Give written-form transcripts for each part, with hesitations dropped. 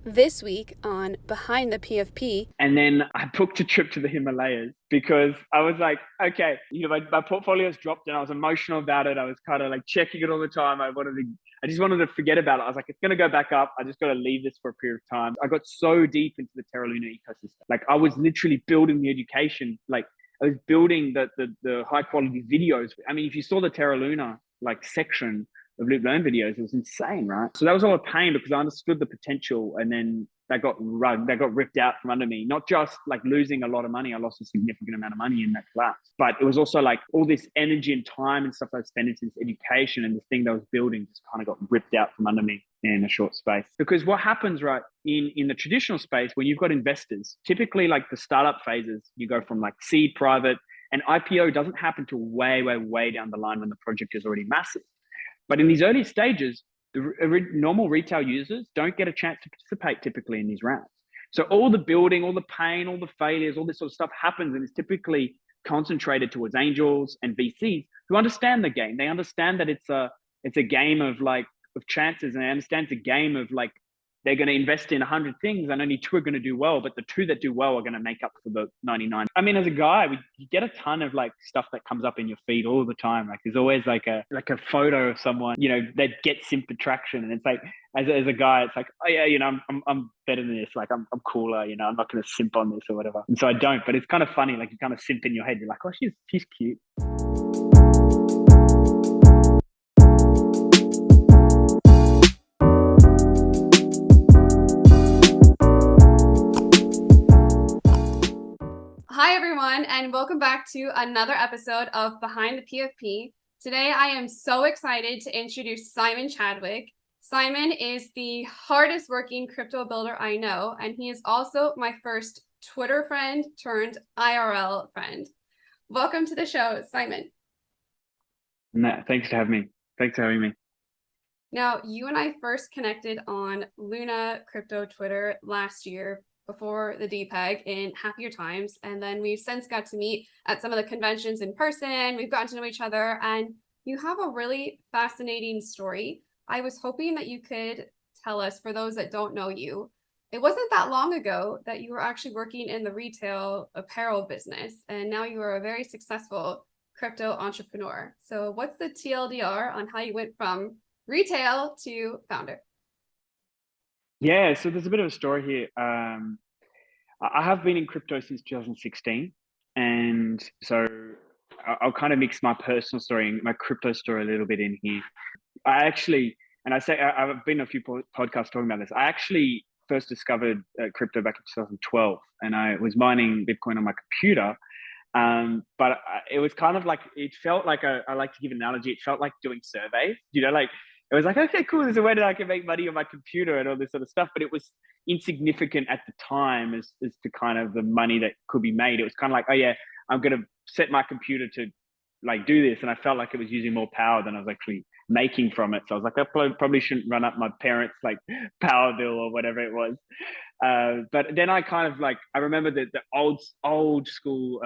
This week on Behind the PFP. And then I booked a trip to the Himalayas because I was like, okay, my portfolio's dropped and I was emotional about it. I was kind of like checking it all the time. I just wanted to forget about it. I was like, it's going to go back up. I just got to leave this for a period of time. I got so deep into the Terra Luna ecosystem. Like I was literally building the education. Like I was building the high quality videos. I mean, if you saw the Terra Luna like section of Live Learn videos, it was insane, right? So that was all a pain because I understood the potential, and then that got ripped out from under me. Not just like losing a lot of money, I lost a significant amount of money in that collapse, but it was also like all this energy and time and stuff I spent into this education and this thing that I was building just kind of got ripped out from under me in a short space. Because what happens, right, in the traditional space when you've got investors, typically like the startup phases, you go from like seed, private, and IPO doesn't happen till way down the line when the project is already massive. But in these early stages, the normal retail users don't get a chance to participate typically in these rounds. So all the building, all the pain, all the failures, all this sort of stuff happens, and it's typically concentrated towards angels and VCs who understand the game. They understand that it's a game of like of chances, and they understand it's a game of like they're going to invest in 100 things and only two are going to do well, but the two that do well are going to make up for the 99. I mean, as a guy, you get a ton of like stuff that comes up in your feed all the time. Like there's always like a photo of someone, that gets simp attraction, and it's like as a guy, it's like, oh yeah, I'm better than this. Like I'm cooler. I'm not going to simp on this or whatever. And so I don't. But it's kind of funny. Like you kind of simp in your head. You're like, oh, she's cute. Hi, everyone, and welcome back to another episode of Behind the PFP. Today, I am so excited to introduce Simon Chadwick. Simon is the hardest working crypto builder I know, and he is also my first Twitter friend turned IRL friend. Welcome to the show, Simon. No, thanks for having me. Thanks for having me. Now, you and I first connected on Luna Crypto Twitter last year before the DPEG in happier times. And then we've since got to meet at some of the conventions in person. We've gotten to know each other, and you have a really fascinating story. I was hoping that you could tell us, for those that don't know you, it wasn't that long ago that you were actually working in the retail apparel business, and now you are a very successful crypto entrepreneur. So what's the TLDR on how you went from retail to founder? Yeah, so there's a bit of a story here. I have been in crypto since 2016, and so I'll kind of mix my personal story and my crypto story a little bit in here. I actually, and I've been on a few podcasts talking about this. I actually first discovered crypto back in 2012, and I was mining Bitcoin on my computer. But it was kind of like it felt like I like to give an analogy. It felt like doing surveys, like it was like, okay, cool. There's a way that I can make money on my computer and all this sort of stuff. But it was insignificant at the time as to kind of the money that could be made. It was kind of like, oh yeah, I'm going to set my computer to like do this. And I felt like it was using more power than I was actually making from it. So I was like, I probably shouldn't run up my parents' like power bill or whatever it was. But then I kind of like, I remember the old school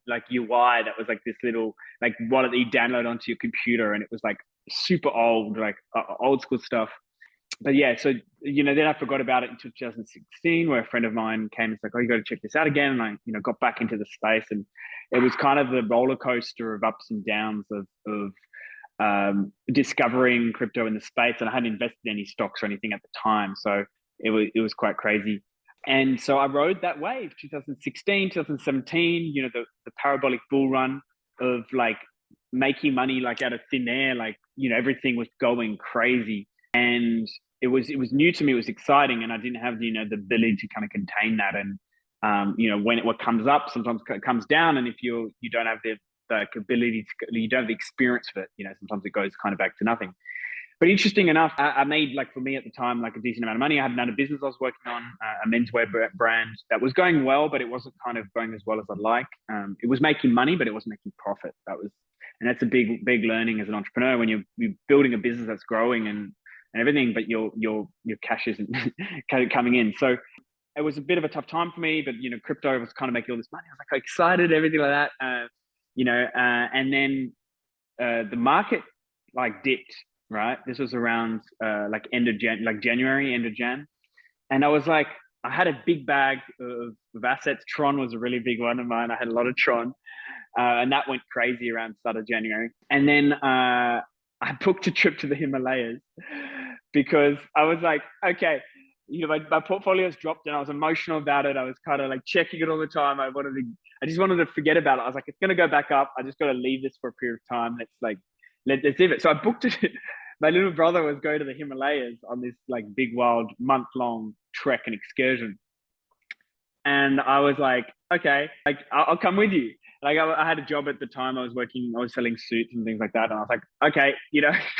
like UI that was like this little like wallet that you download onto your computer, and it was like super old, like old school stuff. But yeah, so then I forgot about it until 2016, where a friend of mine came and was like, "Oh, you got to check this out again." And I, got back into the space, and it was kind of the roller coaster of ups and downs of discovering crypto in the space. And I hadn't invested in any stocks or anything at the time, so it was quite crazy. And so I rode that wave, 2016, 2017, the parabolic bull run of like making money like out of thin air, like, everything was going crazy. And it was new to me, it was exciting, and I didn't have, the ability to kind of contain that. And when what comes up, sometimes it comes down, and if you don't have the ability to, you don't have the experience of it, sometimes it goes kind of back to nothing. But interesting enough, I made, like, for me at the time, like a decent amount of money. I had another business I was working on, a menswear brand that was going well, but it wasn't kind of going as well as I'd like. It was making money, but it wasn't making profit. And that's a big learning as an entrepreneur when you're building a business that's growing and everything, but your cash isn't coming in. So it was a bit of a tough time for me, but crypto was kind of making all this money. I was like excited, everything like that. And then the market like dipped. Right, this was around like end of January, end of Jan, And I was like, I had a big bag of assets. Tron was a really big one of mine. I had a lot of Tron, and that went crazy around start of January. And then I booked a trip to the Himalayas because I was like, okay, my portfolio's dropped, and I was emotional about it. I was kind of like checking it all the time. I just wanted to forget about it. I was like, it's gonna go back up. I just got to leave this for a period of time. Let's leave it. So I booked it. My little brother was going to the Himalayas on this like big wild month-long trek and excursion. And I was like, okay, like I'll come with you. Like I had a job at the time. I was selling suits and things like that. And I was like, okay,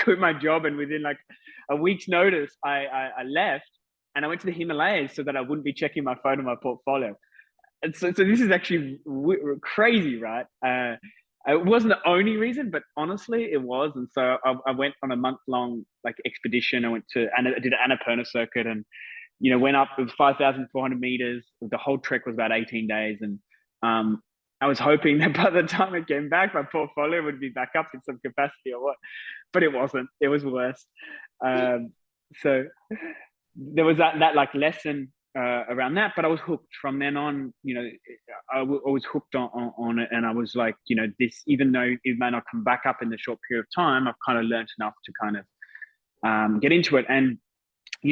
quit my job. And within like a week's notice, I left and I went to the Himalayas so that I wouldn't be checking my phone and my portfolio. And so this is actually crazy, right? It wasn't the only reason, but honestly, it was. And so I went on a month-long like expedition. I did an Annapurna circuit, and went up with 5,400 meters. The whole trek was about 18 days, and I was hoping that by the time I came back, my portfolio would be back up in some capacity or what, but it wasn't. It was worse. So there was that like lesson around that, but I was hooked from then on. I was hooked on it, and I was like, this, even though it may not come back up in the short period of time, I've kind of learned enough to kind of get into it. And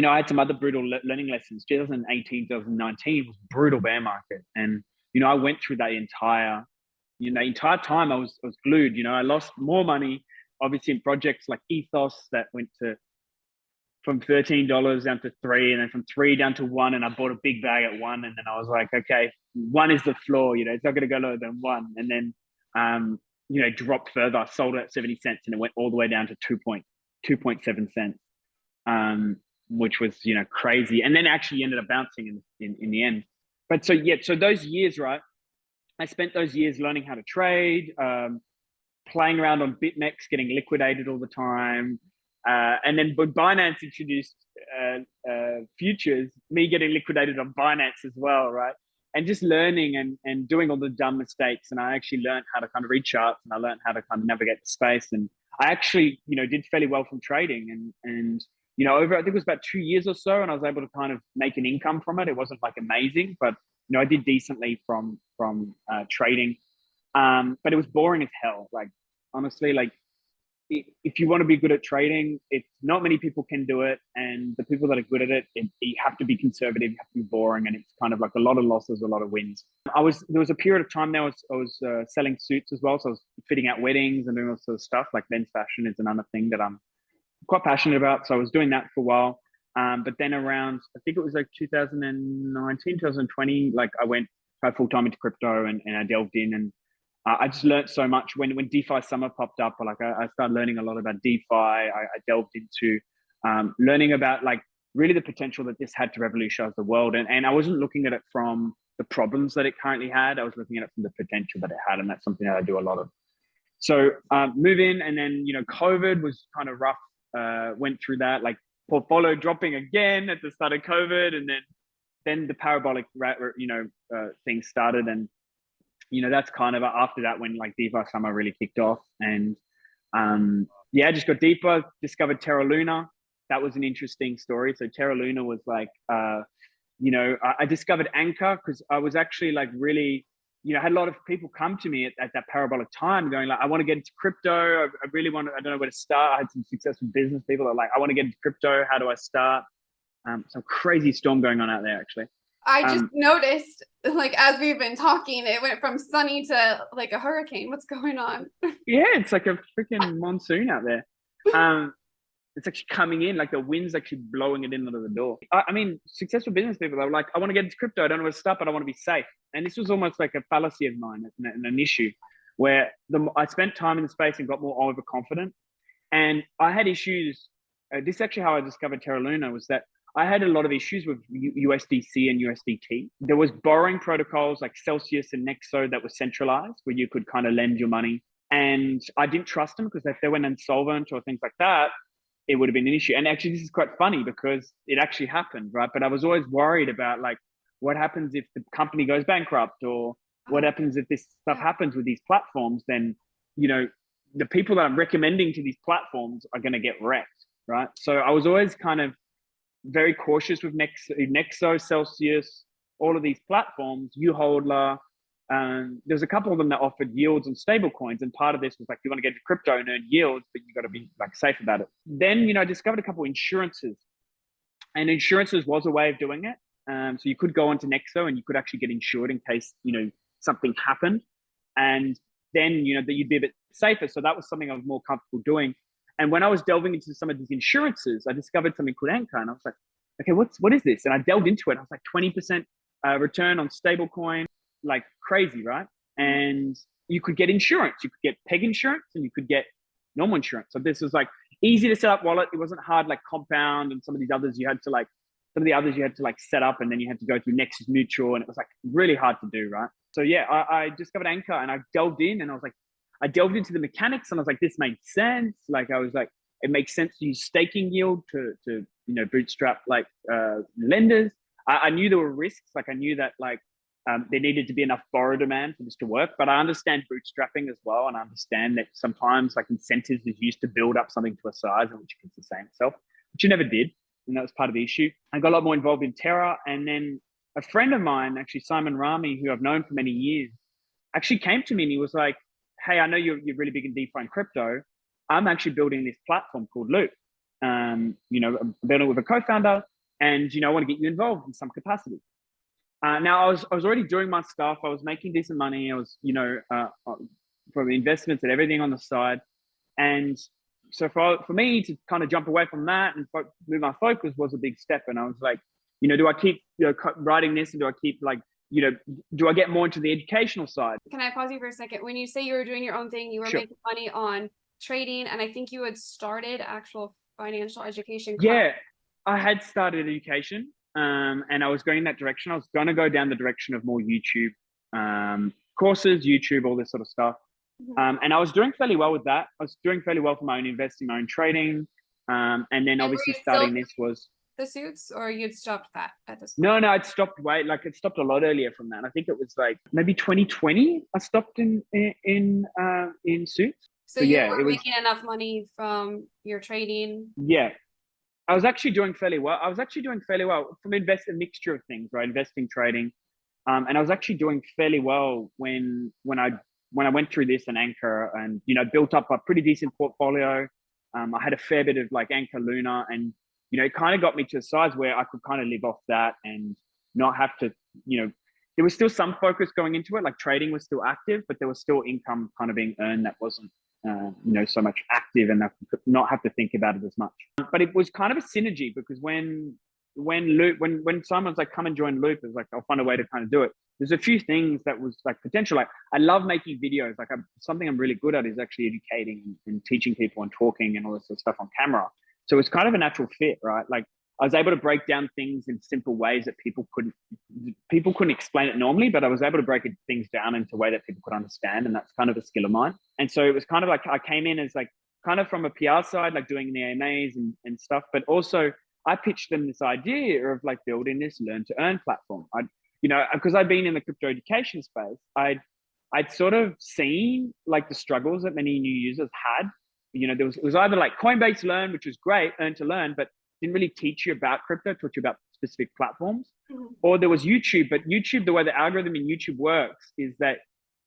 I had some other brutal learning lessons. 2018, 2019 was brutal bear market, and I went through that entire time. I was glued. I lost more money, obviously, in projects like Ethos that went to from $13 down to $3, and then from $3 down to $1. And I bought a big bag at $1, and then I was like, okay, $1 is the floor. It's not going to go lower than $1. And then dropped further. I sold it at 70 cents, and it went all the way down to 2.7 cents. Which was crazy, and then actually ended up bouncing in the end. But so those years, right, I spent those years learning how to trade, playing around on BitMEX, getting liquidated all the time, and then when Binance introduced futures, me getting liquidated on Binance as well, right? And just learning and doing all the dumb mistakes. And I actually learned how to kind of read charts, and I learned how to kind of navigate the space. And I actually did fairly well from trading, and over, I think it was about 2 years or so, and I was able to kind of make an income from it. It wasn't like amazing, but I did decently from trading. But it was boring as hell. Like, honestly, like if you want to be good at trading, it's not many people can do it, and the people that are good at it, you have to be conservative, you have to be boring, and it's kind of like a lot of losses, a lot of wins. There was a period of time there I was selling suits as well, so I was fitting out weddings and doing all sorts of stuff. Like men's fashion is another thing that I'm quite passionate about. So I was doing that for a while. But then around, I think it was like 2019, 2020, like I went full time into crypto, and I delved in, and I just learned so much when DeFi summer popped up. Like I started learning a lot about DeFi. I delved into learning about like really the potential that this had to revolutionize the world. And I wasn't looking at it from the problems that it currently had. I was looking at it from the potential that it had. And that's something that I do a lot of. So move in, and then, COVID was kind of rough. Went through that, like portfolio dropping again at the start of COVID, and then the parabolic thing started, and that's kind of after that when like DeFi summer really kicked off. And I just got deeper, discovered Terra Luna. That was an interesting story. So Terra Luna was like I discovered Anchor because I was actually like really I had a lot of people come to me at that parabolic time going like, I want to get into crypto. I really want to, I don't know where to start. I had some successful business people that are like, I want to get into crypto. How do I start? Some crazy storm going on out there, actually. I just noticed, like, as we've been talking, it went from sunny to like a hurricane. What's going on? Yeah, it's like a freaking monsoon out there. It's actually coming in, like the wind's actually blowing it in under the door. I mean, successful business people are like, I want to get into crypto. I don't know where to start, but I want to be safe. And this was almost like a fallacy of mine and an issue where I spent time in the space and got more overconfident. And I had issues. This is actually how I discovered Terra Luna, was that I had a lot of issues with USDC and USDT. There was borrowing protocols like Celsius and Nexo that were centralized, where you could kind of lend your money. And I didn't trust them because if they went insolvent or things like that, it would have been an issue. And actually, this is quite funny because it actually happened, right? But I was always worried about like, what happens if the company goes bankrupt, or what happens if this stuff happens with these platforms? Then, the people that I'm recommending to these platforms are going to get wrecked, right? So I was always kind of very cautious with Nexo, Celsius, all of these platforms, Uholder. There's a couple of them that offered yields on stable coins, and part of this was like, you want to get into crypto and earn yields, but you got to be like safe about it. Then, I discovered a couple of insurances, and insurances was a way of doing it. So you could go onto Nexo and you could actually get insured in case, something happened. And then, that you'd be a bit safer. So that was something I was more comfortable doing. And when I was delving into some of these insurances, I discovered something called Anchor, and I was like, okay, what is this? And I delved into it. I was like, 20% return on stablecoin, like crazy, right? And you could get insurance. You could get peg insurance, and you could get normal insurance. So this was like easy to set up wallet. It wasn't hard like Compound and some of these others you had to like set up, and then you had to go through Nexus Mutual, and it was like really hard to do, right? So yeah, I discovered Anchor, and I delved in, and I delved into the mechanics, and I was like, this made sense. Like I was like, it makes sense to use staking yield to bootstrap like lenders. I knew there were risks. Like I knew that like there needed to be enough borrow demand for this to work, but I understand bootstrapping as well, and I understand that sometimes like incentives is used to build up something to a size in which it can sustain itself, which it never did, and that was part of the issue. I got a lot more involved in Terra, and then a friend of mine, actually Simon Rami, who I've known for many years, actually came to me and he was like, hey, I know you're really big in DeFi and crypto. I'm actually building this platform called Loop. I'm building it with a co-founder, and I want to get you involved in some capacity. Now I was already doing my stuff. I was making decent money. I was, from investments and everything on the side. And so for me to kind of jump away from that and move my focus was a big step. And I was like, do I keep writing this, and do I keep like, do I get more into the educational side? Can I pause you for a second? When you say you were doing your own thing, you were making money on trading, and I think you had started actual financial education. Yeah, I had started education, and I was going in that direction. I was going to go down the direction of more YouTube courses, YouTube, all this sort of stuff. And I was doing fairly well with that. I was doing fairly well for my own investing, my own trading. And then obviously starting this was the suits, or you'd stopped that at this point? No, I'd stopped it stopped a lot earlier from that. I think it was like maybe 2020 I stopped in suits. So you were making enough money from your trading? Yeah. I was actually doing fairly well. From a mixture of things, right? Investing, trading. And I was actually doing fairly well when I went through this and Anchor, and built up a pretty decent portfolio. I had a fair bit of like Anchor, Luna, and it kind of got me to a size where I could kind of live off that and not have to, there was still some focus going into it. Like trading was still active, but there was still income kind of being earned that wasn't, so much active, and I could not have to think about it as much. But it was kind of a synergy, because when Simon's like, come and join Loop, it was like, I'll find a way to kind of do it. There's a few things that was like potential. Like I love making videos. Like something I'm really good at is actually educating and teaching people and talking and all this sort of stuff on camera. So it's kind of a natural fit, right? Like I was able to break down things in simple ways that people couldn't explain it normally, but I was able to break things down into a way that people could understand. And that's kind of a skill of mine. And so it was kind of like, I came in as like, kind of from a PR side, like doing the AMAs and stuff, but also I pitched them this idea of like building this learn to earn platform. Because I'd been in the crypto education space, I'd sort of seen like the struggles that many new users had. It was either like Coinbase Learn, which was great, earn to learn, but didn't really teach you about crypto, taught you about specific platforms. Or there was YouTube, but YouTube, the way the algorithm in YouTube works is that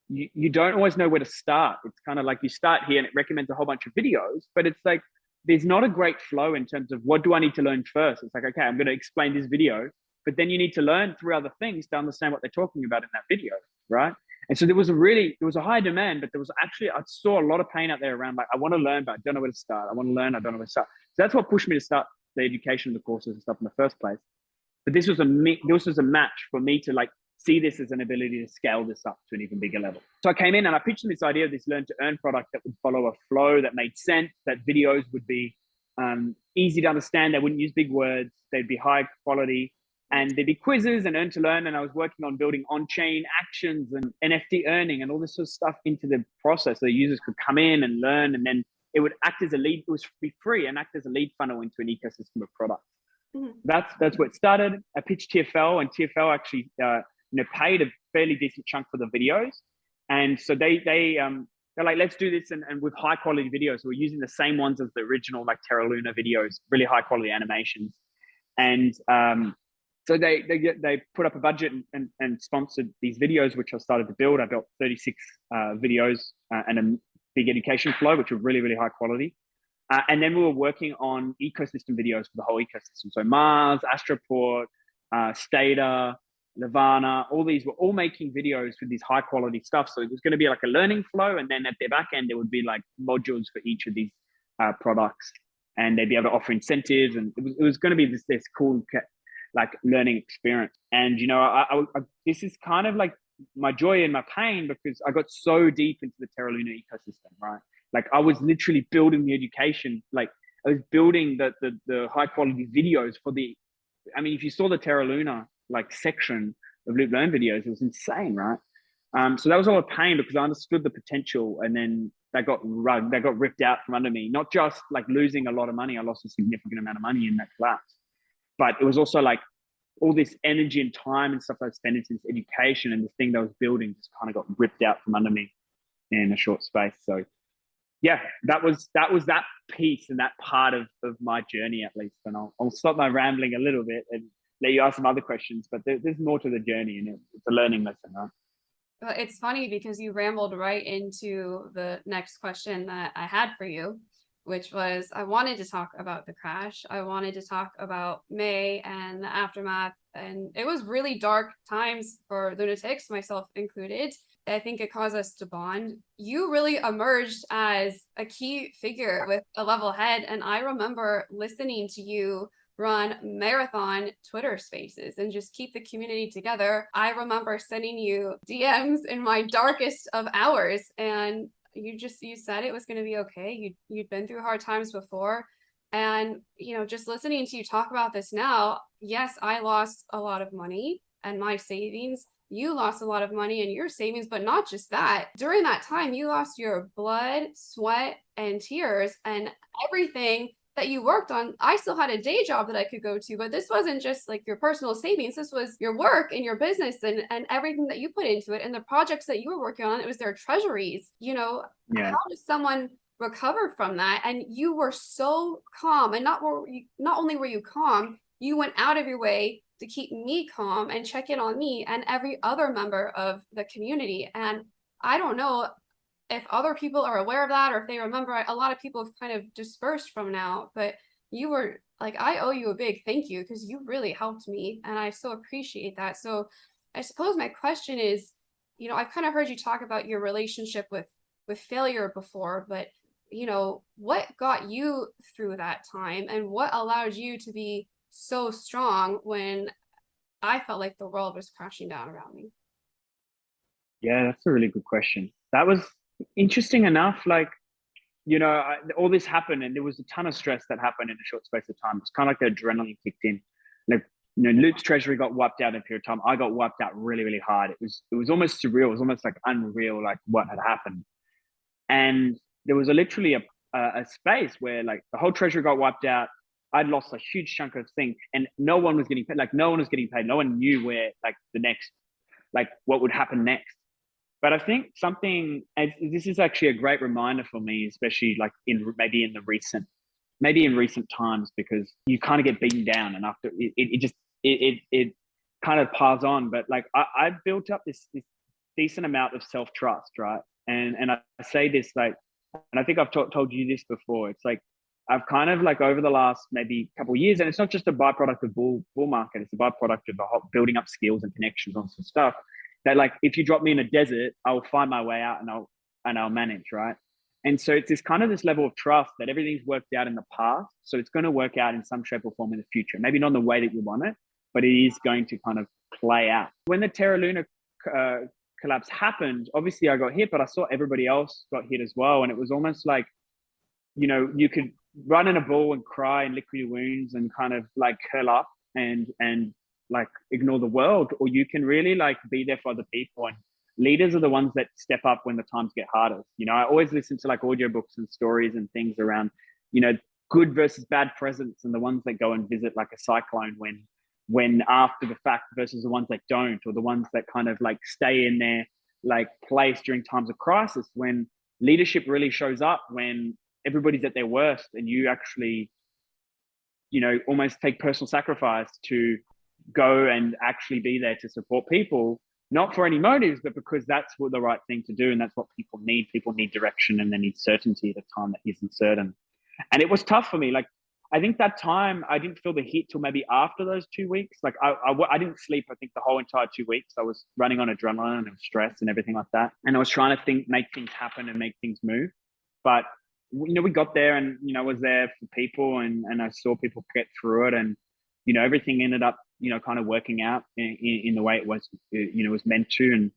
you don't always know where to start. It's kind of like you start here and it recommends a whole bunch of videos, but it's like, there's not a great flow in terms of what do I need to learn first. It's like, okay, I'm going to explain this video, but then you need to learn 3 other things to understand what they're talking about in that video, right? And so there was a high demand, but I saw a lot of pain out there around like, I want to learn, but I don't know where to start. I want to learn, I don't know where to start. So that's what pushed me to start the education, the courses and stuff in the first place. But this was a match for me to like see this as an ability to scale this up to an even bigger level. So I came in and I pitched them this idea of this learn to earn product that would follow a flow that made sense, that videos would be easy to understand. They wouldn't use big words. They'd be high quality, and there'd be quizzes and earn to learn. And I was working on building on-chain actions and NFT earning and all this sort of stuff into the process so the users could come in and learn, and then it would act as a lead. It was be free and act as a lead funnel into an ecosystem of products. That's where it started. I pitched TFL, and TFL actually paid a fairly decent chunk for the videos. And so they're like, let's do this and with high quality videos. So we're using the same ones as the original like Terra Luna videos, really high quality animations. And so they put up a budget and sponsored these videos, which I started to build. I built 36 videos and a big education flow, which were really, really high quality. And then we were working on ecosystem videos for the whole ecosystem. So Mars, Astroport, Stata, Nirvana, all these were all making videos with these high quality stuff. So it was going to be like a learning flow. And then at their back end, there would be like modules for each of these products. And they'd be able to offer incentives. And it was going to be this cool like learning experience. And, you know, I this is kind of like my joy and my pain, because I got so deep into the Terra Luna ecosystem, right? Like I was literally building the education, like I was building the high quality videos for I mean, if you saw the Terra Luna like section of Loop Learn videos, it was insane, right? So that was all a pain, because I understood the potential, and then that got ripped out from under me. Not just like losing a lot of money, I lost a significant amount of money in that collapse, but it was also like all this energy and time and stuff I spent into this education, and the thing that I was building just kind of got ripped out from under me in a short space. So yeah, that was that piece and that part of my journey, at least. And I'll stop my rambling a little bit and let you ask some other questions, but there's more to the journey, and it's a learning lesson, right? Well, it's funny because you rambled right into the next question that I had for you, which was, I wanted to talk about the crash. I wanted to talk about May and the aftermath. And it was really dark times for Lunatics, myself included. I think it caused us to bond. You really emerged as a key figure with a level head. And I remember listening to you run marathon Twitter spaces and just keep the community together. I remember sending you DMs in my darkest of hours, and you said it was going to be okay. You'd been through hard times before. And, you know, just listening to you talk about this now, yes, I lost a lot of money and my savings. You lost a lot of money and your savings, but not just that. During that time, you lost your blood, sweat, and tears, and everything that you worked on. I still had a day job that I could go to, but this wasn't just like your personal savings. This was your work and your business and everything that you put into it, and the projects that you were working on. It was their treasuries. You know, yeah. How does someone recover from that? And you were so calm, and not only were you calm, you went out of your way to keep me calm and check in on me and every other member of the community. And I don't know if other people are aware of that, or if they remember. A lot of people have kind of dispersed from now, but you were like, I owe you a big thank you, because you really helped me, and I so appreciate that. So I suppose my question is, you know, I've kind of heard you talk about your relationship with failure before, but you know, what got you through that time, and what allowed you to be so strong when I felt like the world was crashing down around me? Yeah, that's a really good question. That was interesting enough. Like, you know, all this happened, and there was a ton of stress that happened in a short space of time. It's kind of like the adrenaline kicked in. Like, you know, Loop's treasury got wiped out in a period of time. I got wiped out really, really hard. It was almost surreal. It was almost like unreal, like what had happened. And there was literally a space where like the whole treasury got wiped out. I'd lost a huge chunk of things, and no one was getting paid. Like no one was getting paid. No one knew where like the next, like what would happen next. But I think something, and this is actually a great reminder for me, especially like maybe in recent times, because you kind of get beaten down, and after it kind of piles on. But like I built up this decent amount of self-trust, right? And I say this like, and I think I've told you this before. It's like I've kind of like over the last maybe couple of years, and it's not just a byproduct of bull market, it's a byproduct of the whole building up skills and connections on some stuff that like if you drop me in a desert, I'll find my way out and I'll manage, right? And so it's this level of trust that everything's worked out in the past, so it's going to work out in some shape or form in the future. Maybe not in the way that you want it, but it is going to kind of play out. When the Terra Luna collapse happened, obviously I got hit, but I saw everybody else got hit as well, and it was almost like, you know, you could run in a ball and cry and lick your wounds and kind of like curl up and like ignore the world, or you can really like be there for other people. And leaders are the ones that step up when the times get harder. You know, I always listen to like audiobooks and stories and things around, you know, good versus bad presidents, and the ones that go and visit like a cyclone when after the fact, versus the ones that don't, or the ones that kind of like stay in their like place during times of crisis, when leadership really shows up when everybody's at their worst, and you almost take personal sacrifice to go and actually be there to support people, not for any motives, but because that's what the right thing to do. And that's what people need. People need direction and they need certainty at a time that isn't certain. And it was tough for me. Like, I think that time I didn't feel the hit till maybe after those 2 weeks. Like I didn't sleep, I think, the whole entire 2 weeks. I was running on adrenaline and stress and everything like that. And I was trying to make things happen and make things move. But, we got there and, I was there for people and I saw people get through it. And, everything ended up, kind of working out in the way it was, was meant to. And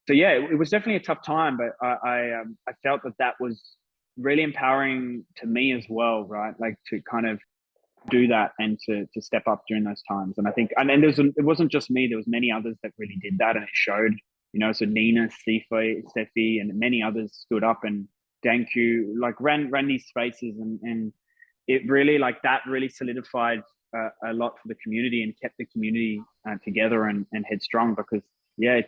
so, yeah, it was definitely a tough time, but I felt that was really empowering to me as well, right? Like to kind of do that and to step up during those times. And I think, and then it wasn't just me, there was many others that really did that, and it showed, so Nina, Steffi, and many others stood up, and Danku like ran these spaces, and it really, like, that really solidified a lot for the community and kept the community together and headstrong, because yeah,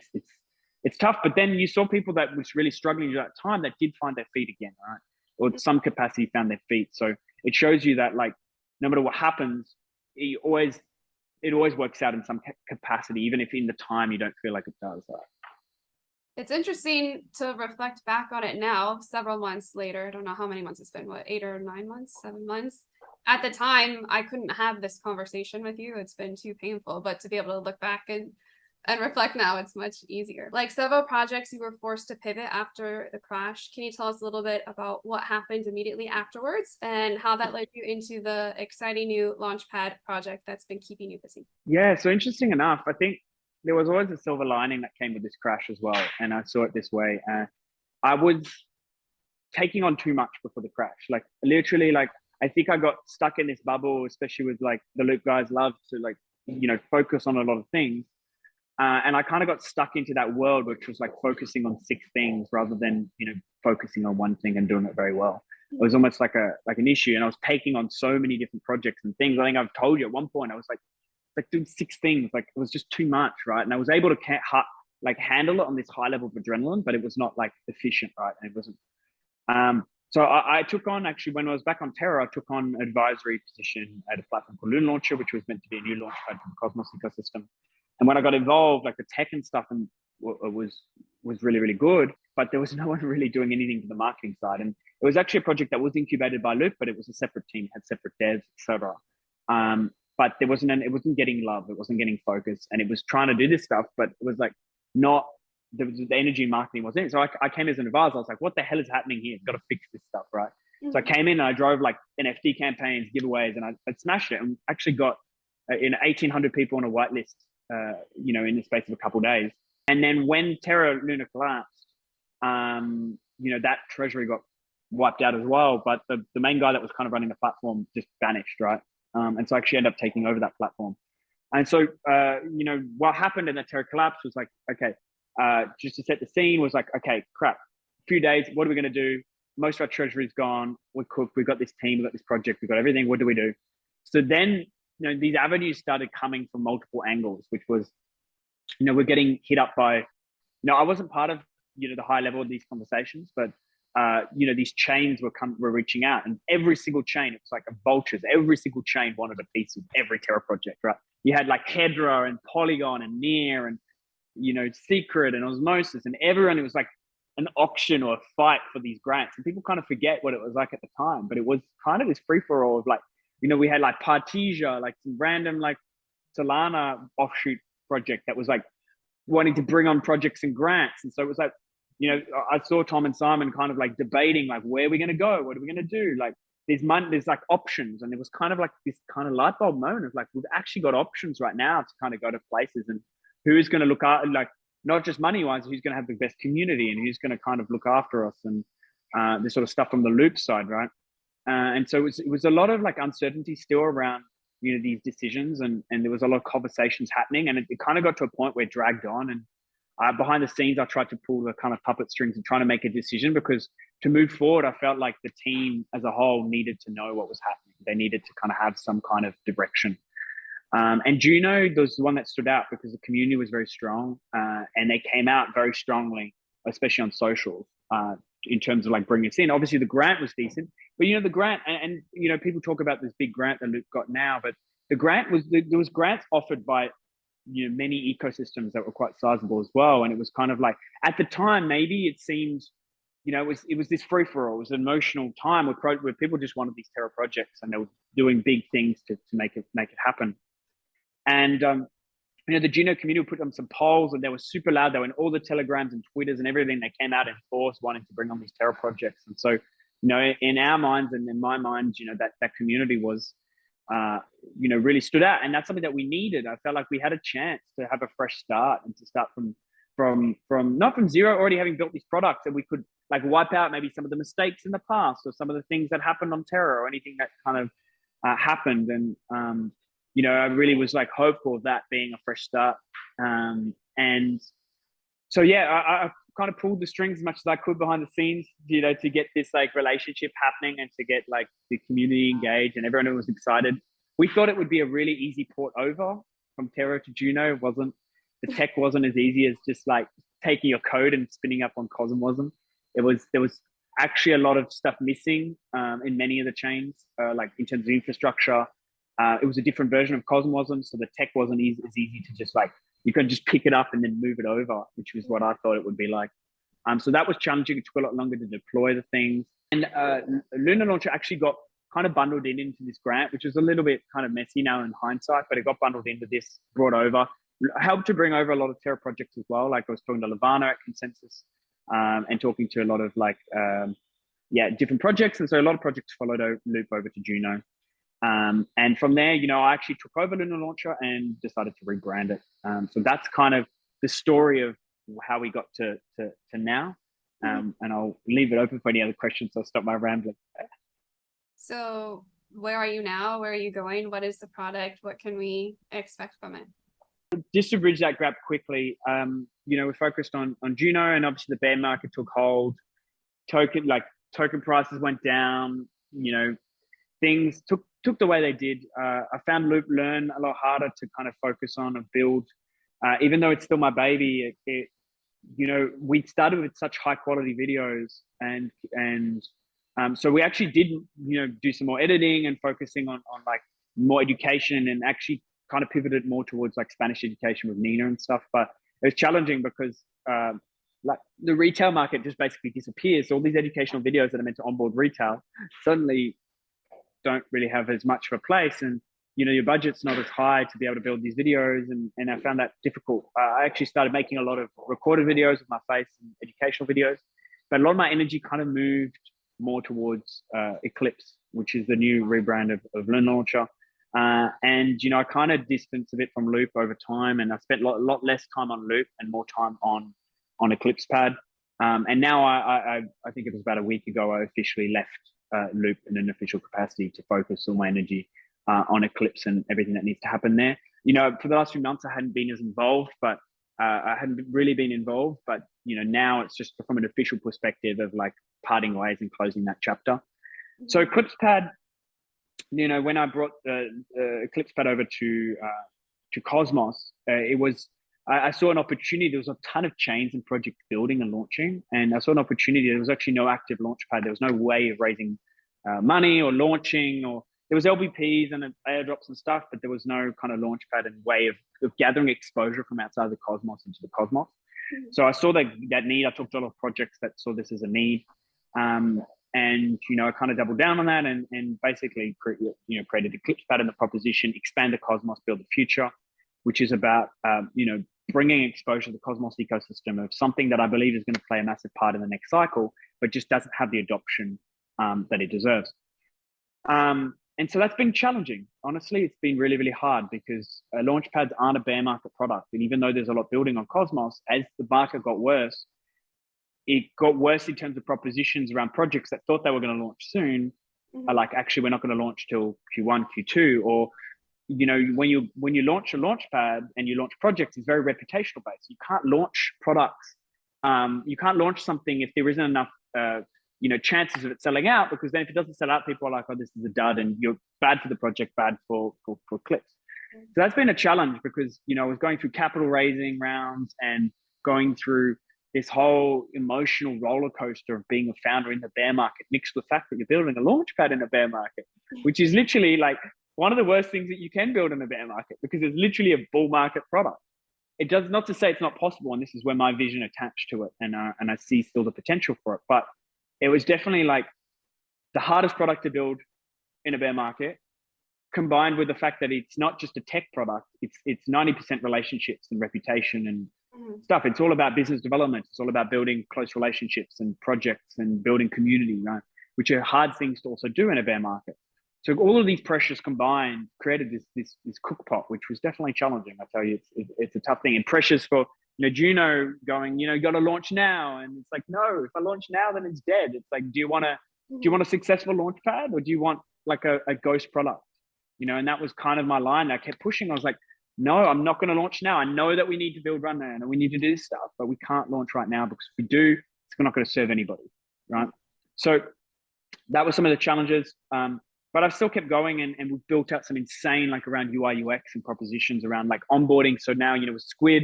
it's tough. But then you saw people that was really struggling at that time that did find their feet again, right? Or some capacity found their feet. So it shows you that, like, no matter what happens, it always works out in some capacity, even if in the time you don't feel like it does. It's interesting to reflect back on it now, several months later. I don't know how many months it's been, 8 or 9 months, 7 months. At the time, I couldn't have this conversation with you. It's been too painful, but to be able to look back and reflect now, it's much easier. Like several projects, you were forced to pivot after the crash. Can you tell us a little bit about what happened immediately afterwards and how that led you into the exciting new Launchpad project that's been keeping you busy? Yeah, so interesting enough, I think there was always a silver lining that came with this crash as well. And I saw it this way. I was taking on too much before the crash. Like, literally, like, I think I got stuck in this bubble, especially with, like, the Loop guys love to, like, focus on a lot of things. And I kind of got stuck into that world, which was like focusing on 6 things rather than, focusing on one thing and doing it very well. It was almost like an issue. And I was taking on so many different projects and things. I think I've told you at one point, I was like doing 6 things. Like, it was just too much, right? And I was able to handle it on this high level of adrenaline, but it was not, like, efficient, right? And it wasn't. So I took on, actually, when I was back on Terra, I took on an advisory position at a platform called Launcher, which was meant to be a new launch pad for the Cosmos ecosystem. And when I got involved, like, the tech and stuff, and was really, really good, but there was no one really doing anything for the marketing side. And it was actually a project that was incubated by Loop, but it was a separate team, had separate devs, etc. But it wasn't getting love, it wasn't getting focus, and it was trying to do this stuff, but it was like not the energy in marketing wasn't it. So I came as an advisor. I was like, what the hell is happening here? I've got to fix this stuff, right? Mm-hmm. So I came in and I drove, like, NFT campaigns, giveaways, and I smashed it, and actually got 1,800 people on a whitelist, in the space of a couple of days. And then when Terra Luna collapsed, that treasury got wiped out as well. But the main guy that was kind of running the platform just vanished, right? And so I actually ended up taking over that platform. And so, what happened in the Terra collapse was like, okay, just to set the scene, was like, okay, crap, a few days, what are we going to do? Most of our treasury is gone. We're cooked. We've got this team. We've got this project. We've got everything. What do we do? So then, these avenues started coming from multiple angles, which was, we're getting hit up by, I wasn't part of, the high level of these conversations, but, these chains were reaching out, and every single chain, it was like a vultures. Every single chain wanted a piece of every Terra project, right? You had like Hedra and Polygon and Near and, Secret and Osmosis, and everyone, it was like an auction or a fight for these grants. And people kind of forget what it was like at the time, but it was kind of this free for all of, like, we had like Partisia, like some random, like, Solana offshoot project that was like wanting to bring on projects and grants. And so it was like, I saw Tom and Simon kind of like debating, like, where are we going to go? What are we going to do? Like, there's like options. And it was kind of like this kind of light bulb moment of like, we've actually got options right now to kind of go to places, and who's going to look at, like, not just money wise, who's going to have the best community and who's going to kind of look after us, and this sort of stuff from the Loop side, right? And so it was a lot of like uncertainty still around, these decisions, and there was a lot of conversations happening, and it kind of got to a point where it dragged on. And behind the scenes, I tried to pull the kind of puppet strings and trying to make a decision, because to move forward, I felt like the team as a whole needed to know what was happening. They needed to kind of have some kind of direction. And Juno was the one that stood out because the community was very strong, and they came out very strongly, especially on socials, in terms of like bringing us in. Obviously, the grant was decent. But the grant, and people talk about this big grant that Luke got now, but the grant was there was grants offered by many ecosystems that were quite sizable as well, and it was kind of like at the time maybe it seemed it was this free for all. It was an emotional time where people just wanted these Terra projects and they were doing big things to make it happen. And the Juno community put on some polls and they were super loud. They were in all the telegrams and Twitters and everything. They came out in force wanting to bring on these Terra projects. And so, in our minds and in my mind, that community was, really stood out. And that's something that we needed. I felt like we had a chance to have a fresh start and to start from not from zero, already having built these products, and we could like wipe out maybe some of the mistakes in the past or some of the things that happened on Terra or anything that kind of happened. And, I really was like hopeful of that being a fresh start. And so, I kind of pulled the strings as much as I could behind the scenes, to get this like relationship happening and to get like the community engaged and everyone was excited. We thought it would be a really easy port over from Terra to Juno. The tech wasn't as easy as just like taking your code and spinning up on Cosmosm. There was actually a lot of stuff missing in many of the chains, like in terms of infrastructure. It was a different version of Cosmosm, so the tech wasn't as easy to just like, you could just pick it up and then move it over, which was what I thought it would be like. So that was challenging. It took a lot longer to deploy the things. And Lunar Launcher actually got kind of bundled into this grant, which is a little bit kind of messy now in hindsight, but it got bundled into this, brought over, helped to bring over a lot of Terra projects as well. Like I was talking to Levana at Consensus and talking to a lot of like, different projects. And so a lot of projects followed Loop over to Juno. And from there, I actually took over Lunar Launcher and decided to rebrand it. So that's kind of the story of how we got to now. And I'll leave it open for any other questions. So I'll stop my rambling. So where are you now? Where are you going? What is the product? What can we expect from it? Just to bridge that gap quickly, we're focused on Juno, and obviously the bear market took hold. Token prices went down. Things took the way they did. I found Loop Learn a lot harder to kind of focus on and build, even though it's still my baby. We started with such high quality videos, and so we actually did do some more editing and focusing on like more education, and actually kind of pivoted more towards like Spanish education with Nina and stuff. But it was challenging because like the retail market just basically disappears. So all these educational videos that are meant to onboard retail suddenly don't really have as much of a place, and your budget's not as high to be able to build these videos, and I found that difficult. I actually started making a lot of recorded videos with my face and educational videos, but a lot of my energy kind of moved more towards Eclipse, which is the new rebrand of Lunar Launcher. And I kind of distanced a bit from Loop over time, and I spent a lot less time on Loop and more time on Eclipse Pad. And now I think it was about a week ago I officially left Loop in an official capacity to focus all my energy on Eclipse and everything that needs to happen there. For the last few months I hadn't been as involved, but I hadn't really been involved. But now it's just from an official perspective of like parting ways and closing that chapter. So Eclipse Pad, when I brought the Eclipse Pad over to Cosmos, I saw an opportunity. There was a ton of chains and project building and launching, and I saw an opportunity. There was actually no active launch pad. There was no way of raising money or launching, or there was LBPs and airdrops and stuff, but there was no kind of launch pad and way of gathering exposure from outside the Cosmos into the Cosmos. So I saw that need. I talked to a lot of projects that saw this as a need. And I kind of doubled down on that and basically created Eclipse Pad and the proposition, expand the Cosmos, build the future, which is about bringing exposure to the Cosmos ecosystem of something that I believe is going to play a massive part in the next cycle, but just doesn't have the adoption that it deserves. And so that's been challenging. Honestly, it's been really, really hard because launch pads aren't a bear market product. And even though there's a lot building on Cosmos, as the market got worse, it got worse in terms of propositions around projects that thought they were going to launch soon. Are like, actually, we're not going to launch till Q1, Q2, or when you launch a launch pad and you launch projects, it's very reputational based. You can't launch products. You can't launch something if there isn't enough, chances of it selling out, because then if it doesn't sell out, people are like, oh, this is a dud, and you're bad for the project, bad for Eclipse. So that's been a challenge because, I was going through capital raising rounds and going through, this whole emotional roller coaster of being a founder in the bear market, mixed with the fact that you're building a launch pad in a bear market, which is literally like one of the worst things that you can build in a bear market, because it's literally a bull market product. It does not to say it's not possible, and this is where my vision attached to it, and I see still the potential for it. But it was definitely like the hardest product to build in a bear market, combined with the fact that it's not just a tech product, it's 90% relationships and reputation and stuff. It's all about business development. It's all about building close relationships and projects and building community, right? Which are hard things to also do in a bear market. So all of these pressures combined created this cook pot, which was definitely challenging. I tell you, it's a tough thing. And pressures for, Juno going, you got to launch now, and it's like, no, if I launch now, then it's dead. It's like, do you want a successful launch pad, or do you want like a ghost product? And that was kind of my line. I kept pushing. I was like, no, I'm not going to launch now. I know that we need to build Runner and we need to do this stuff, but we can't launch right now, because if we do, it's not going to serve anybody, right? So that was some of the challenges. But I've still kept going, and we've built out some insane, like around UI, UX and propositions around like onboarding. So now, with Squid,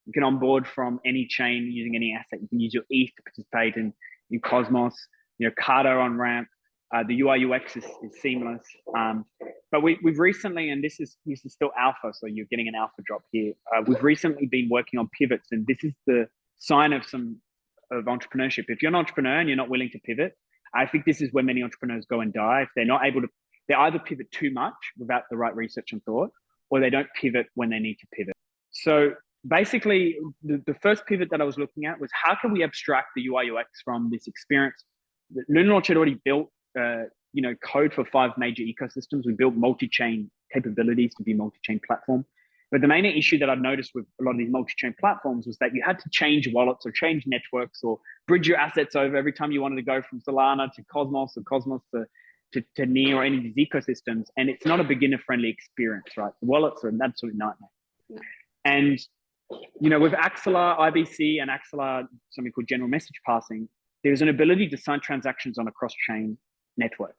you can onboard from any chain using any asset. You can use your ETH to participate in Cosmos, Carter on Ramp. The UI, UX is seamless. But we've recently, and this is still alpha, so you're getting an alpha drop here. We've recently been working on pivots, and this is the sign of entrepreneurship. If you're an entrepreneur and you're not willing to pivot, I think this is where many entrepreneurs go and die. If they're not able to, they either pivot too much without the right research and thought, or they don't pivot when they need to pivot. So basically, the first pivot that I was looking at was, how can we abstract the UI, UX from this experience? Lunatics had already built code for 5 major ecosystems. We built multi-chain capabilities to be multi-chain platform. But the main issue that I've noticed with a lot of these multi-chain platforms was that you had to change wallets or change networks or bridge your assets over every time you wanted to go from Solana to Cosmos, or Cosmos to Near, or any of these ecosystems. And it's not a beginner-friendly experience, right? The wallets are an absolute nightmare. No. And, with Axelar, IBC, and Axelar, something called general message passing, there's an ability to sign transactions on a cross-chain network,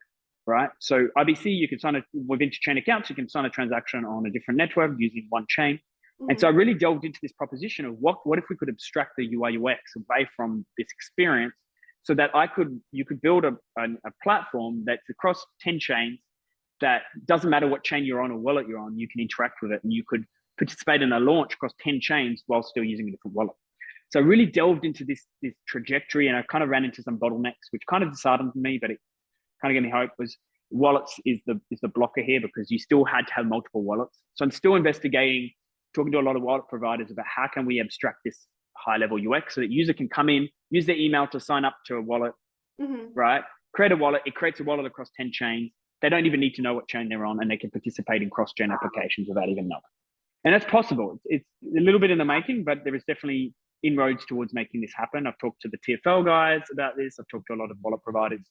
right? So IBC, you can sign with inter-chain accounts, you can sign a transaction on a different network using one chain. And so I really delved into this proposition of what if we could abstract the UI, UX away from this experience, so that you could build a platform that's across 10 chains, that doesn't matter what chain you're on or wallet you're on, you can interact with it, and you could participate in a launch across 10 chains while still using a different wallet. So I really delved into this trajectory, and I kind of ran into some bottlenecks, which kind of disheartened me, but it kind of gave me hope. Was wallets is the blocker here, because you still had to have multiple wallets. So I'm still investigating, talking to a lot of wallet providers about how can we abstract this high level UX so that user can come in, use their email to sign up to a wallet, right? Create a wallet. It creates a wallet across 10 chains. They don't even need to know what chain they're on, and they can participate in cross-chain applications without even knowing. And that's possible. It's a little bit in the making, but there is definitely inroads towards making this happen. I've talked to the TFL guys about this. I've talked to a lot of wallet providers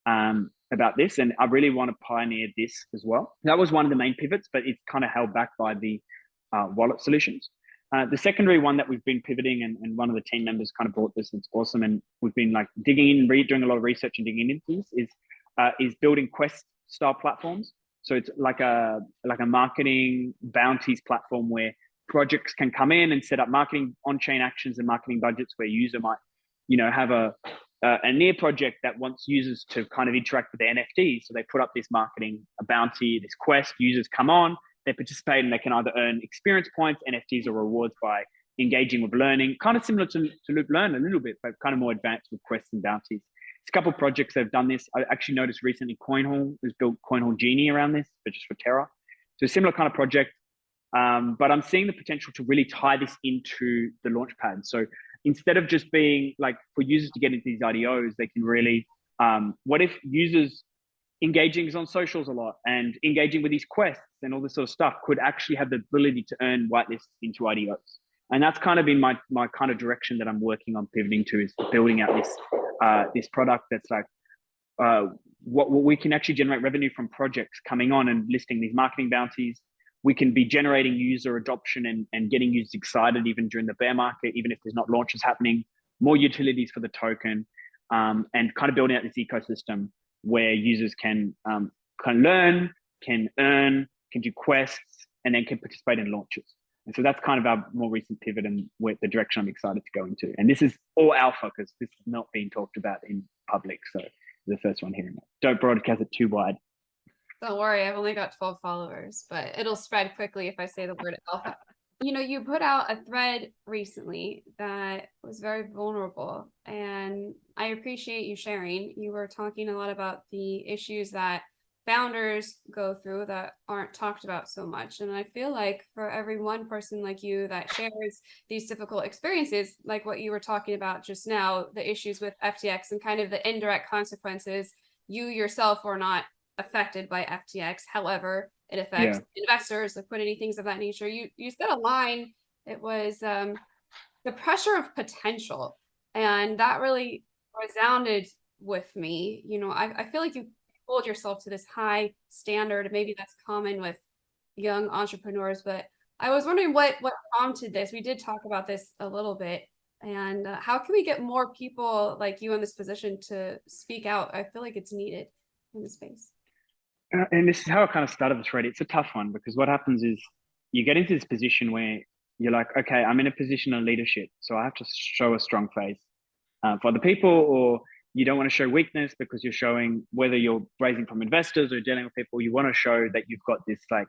about this, and I really want to pioneer this as well. That was one of the main pivots, but it's kind of held back by the wallet solutions. The secondary one that we've been pivoting, and one of the team members kind of brought this, it's awesome, and we've been like digging in, doing a lot of research and digging into this, is building quest style platforms. So it's like a marketing bounties platform where projects can come in and set up marketing on-chain actions and marketing budgets, where a user might, have a near project that wants users to kind of interact with the NFTs. So they put up this marketing, a bounty, this quest, users come on, they participate, and they can either earn experience points, NFTs, or rewards by engaging with learning, kind of similar to Loop Learn a little bit, but kind of more advanced with quests and bounties. It's a couple of projects that have done this. I actually noticed recently CoinHall has built CoinHall Genie around this, but just for Terra. So a similar kind of project. But I'm seeing the potential to really tie this into the Launchpad. So instead of just being like for users to get into these IDOs, they can really, what if users engaging on socials a lot and engaging with these quests and all this sort of stuff could actually have the ability to earn whitelists into IDOs? And that's kind of been my kind of direction that I'm working on pivoting to, is building out this product that's like, what we can actually generate revenue from projects coming on and listing these marketing bounties. We can be generating user adoption and getting users excited even during the bear market, even if there's not launches happening, more utilities for the token, and kind of building out this ecosystem where users can learn, can earn, can do quests, and then can participate in launches. And so that's kind of our more recent pivot and the direction I'm excited to go into. And this is all alpha because this is not being talked about in public. So the first one hearing it. Don't broadcast it too wide. Don't worry, I've only got 12 followers, but it'll spread quickly if I say the word alpha. You know, you put out a thread recently that was very vulnerable, and I appreciate you sharing. You were talking a lot about the issues that founders go through that aren't talked about so much. And I feel like for every one person like you that shares these difficult experiences, like what you were talking about just now, the issues with FTX and kind of the indirect consequences, you yourself were not affected by FTX. However, it affects investors, liquidity, things of that nature. You said a line, it was the pressure of potential. And that really resounded with me. You know, I feel like you hold yourself to this high standard. Maybe that's common with young entrepreneurs, but I was wondering what prompted this. We did talk about this a little bit. And how can we get more people like you in this position to speak out? I feel like it's needed in the space. And this is how I kind of started the thread. It's a tough one because what happens is you get into this position where you're like, okay, I'm in a position of leadership, so I have to show a strong face for the people, or you don't want to show weakness because you're showing, whether you're raising from investors or dealing with people, you want to show that you've got this like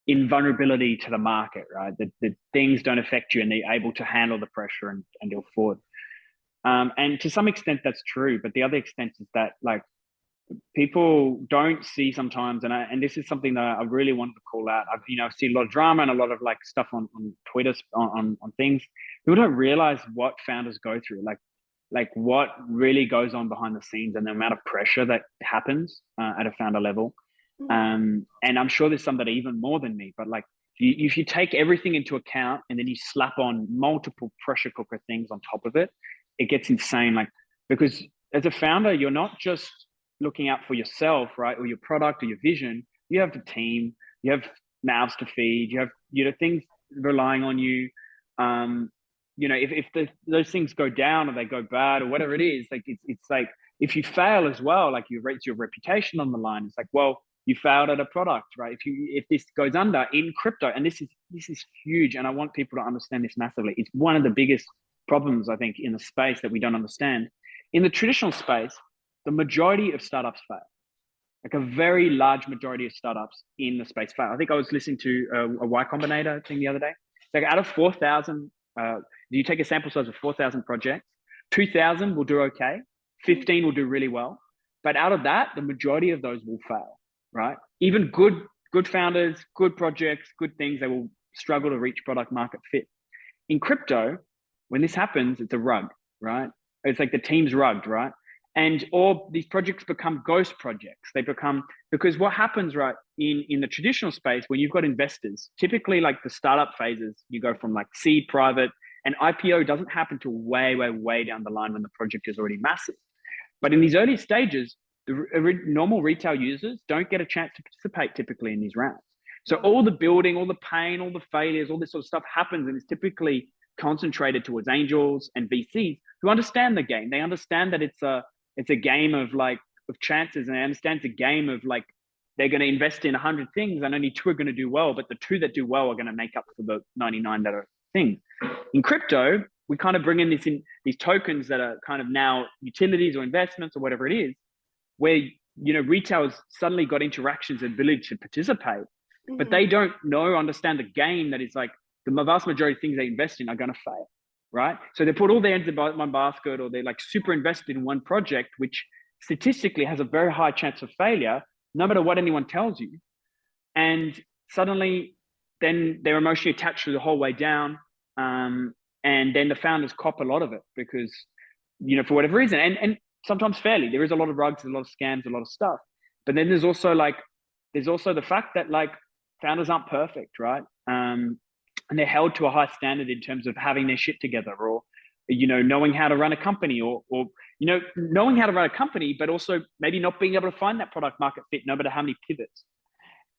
invulnerability to the market, right? That things don't affect you and they're able to handle the pressure and go forward. And to some extent that's true, but the other extent is that like people don't see sometimes, and this is something that I really wanted to call out. I've seen a lot of drama and a lot of like stuff on Twitter on things. People don't realize what founders go through, like what really goes on behind the scenes and the amount of pressure that happens at a founder level. And I'm sure there's some that are even more than me, but like if you take everything into account and then you slap on multiple pressure cooker things on top of it, it gets insane. Like, because as a founder, you're not just looking out for yourself, right? Or your product or your vision. You have the team, you have mouths to feed, you have, things relying on you. If those things go down or they go bad or whatever it is, like it's like, if you fail as well, like you raise your reputation on the line. It's like, well, you failed at a product, right? If this goes under in crypto, and this is huge, and I want people to understand this massively. It's one of the biggest problems, I think, in the space that we don't understand. In the traditional space, the majority of startups fail. Like a very large majority of startups in the space fail. I think I was listening to a Y Combinator thing the other day. Like out of 4,000, you take a sample size of 4,000 projects, 2,000 will do okay, 15 will do really well. But out of that, the majority of those will fail, right? Even good founders, good projects, good things, they will struggle to reach product market fit. In crypto, when this happens, it's a rug, right? It's like the team's rugged, right? And all these projects become ghost projects. They become, because what happens, right, in the traditional space, when you've got investors, typically like the startup phases, you go from like seed, private, and IPO doesn't happen till way, way, way down the line when the project is already massive. But in these early stages, the normal retail users don't get a chance to participate typically in these rounds. So all the building, all the pain, all the failures, all this sort of stuff happens, and it's typically concentrated towards angels and VCs who understand the game. They understand that it's a game of chances, and I understand it's a game of like, they're going to invest in 100 things and only 2 are going to do well, but the 2 that do well are going to make up for the 99 that are things. In crypto, we kind of bring in these tokens that are kind of now utilities or investments or whatever it is, where, retailers suddenly got interactions and ability to participate, but they don't understand the game that is like the vast majority of things they invest in are going to fail. Right? So they put all their eggs in one basket, or they're like super invested in one project, which statistically has a very high chance of failure, no matter what anyone tells you. And suddenly then they're emotionally attached to the whole way down. And then the founders cop a lot of it because, for whatever reason, and sometimes fairly, there is a lot of rugs, a lot of scams, a lot of stuff. But then there's also the fact that like founders aren't perfect, right? And they're held to a high standard in terms of having their shit together, or, knowing how to run a company, or knowing how to run a company, but also maybe not being able to find that product market fit, no matter how many pivots.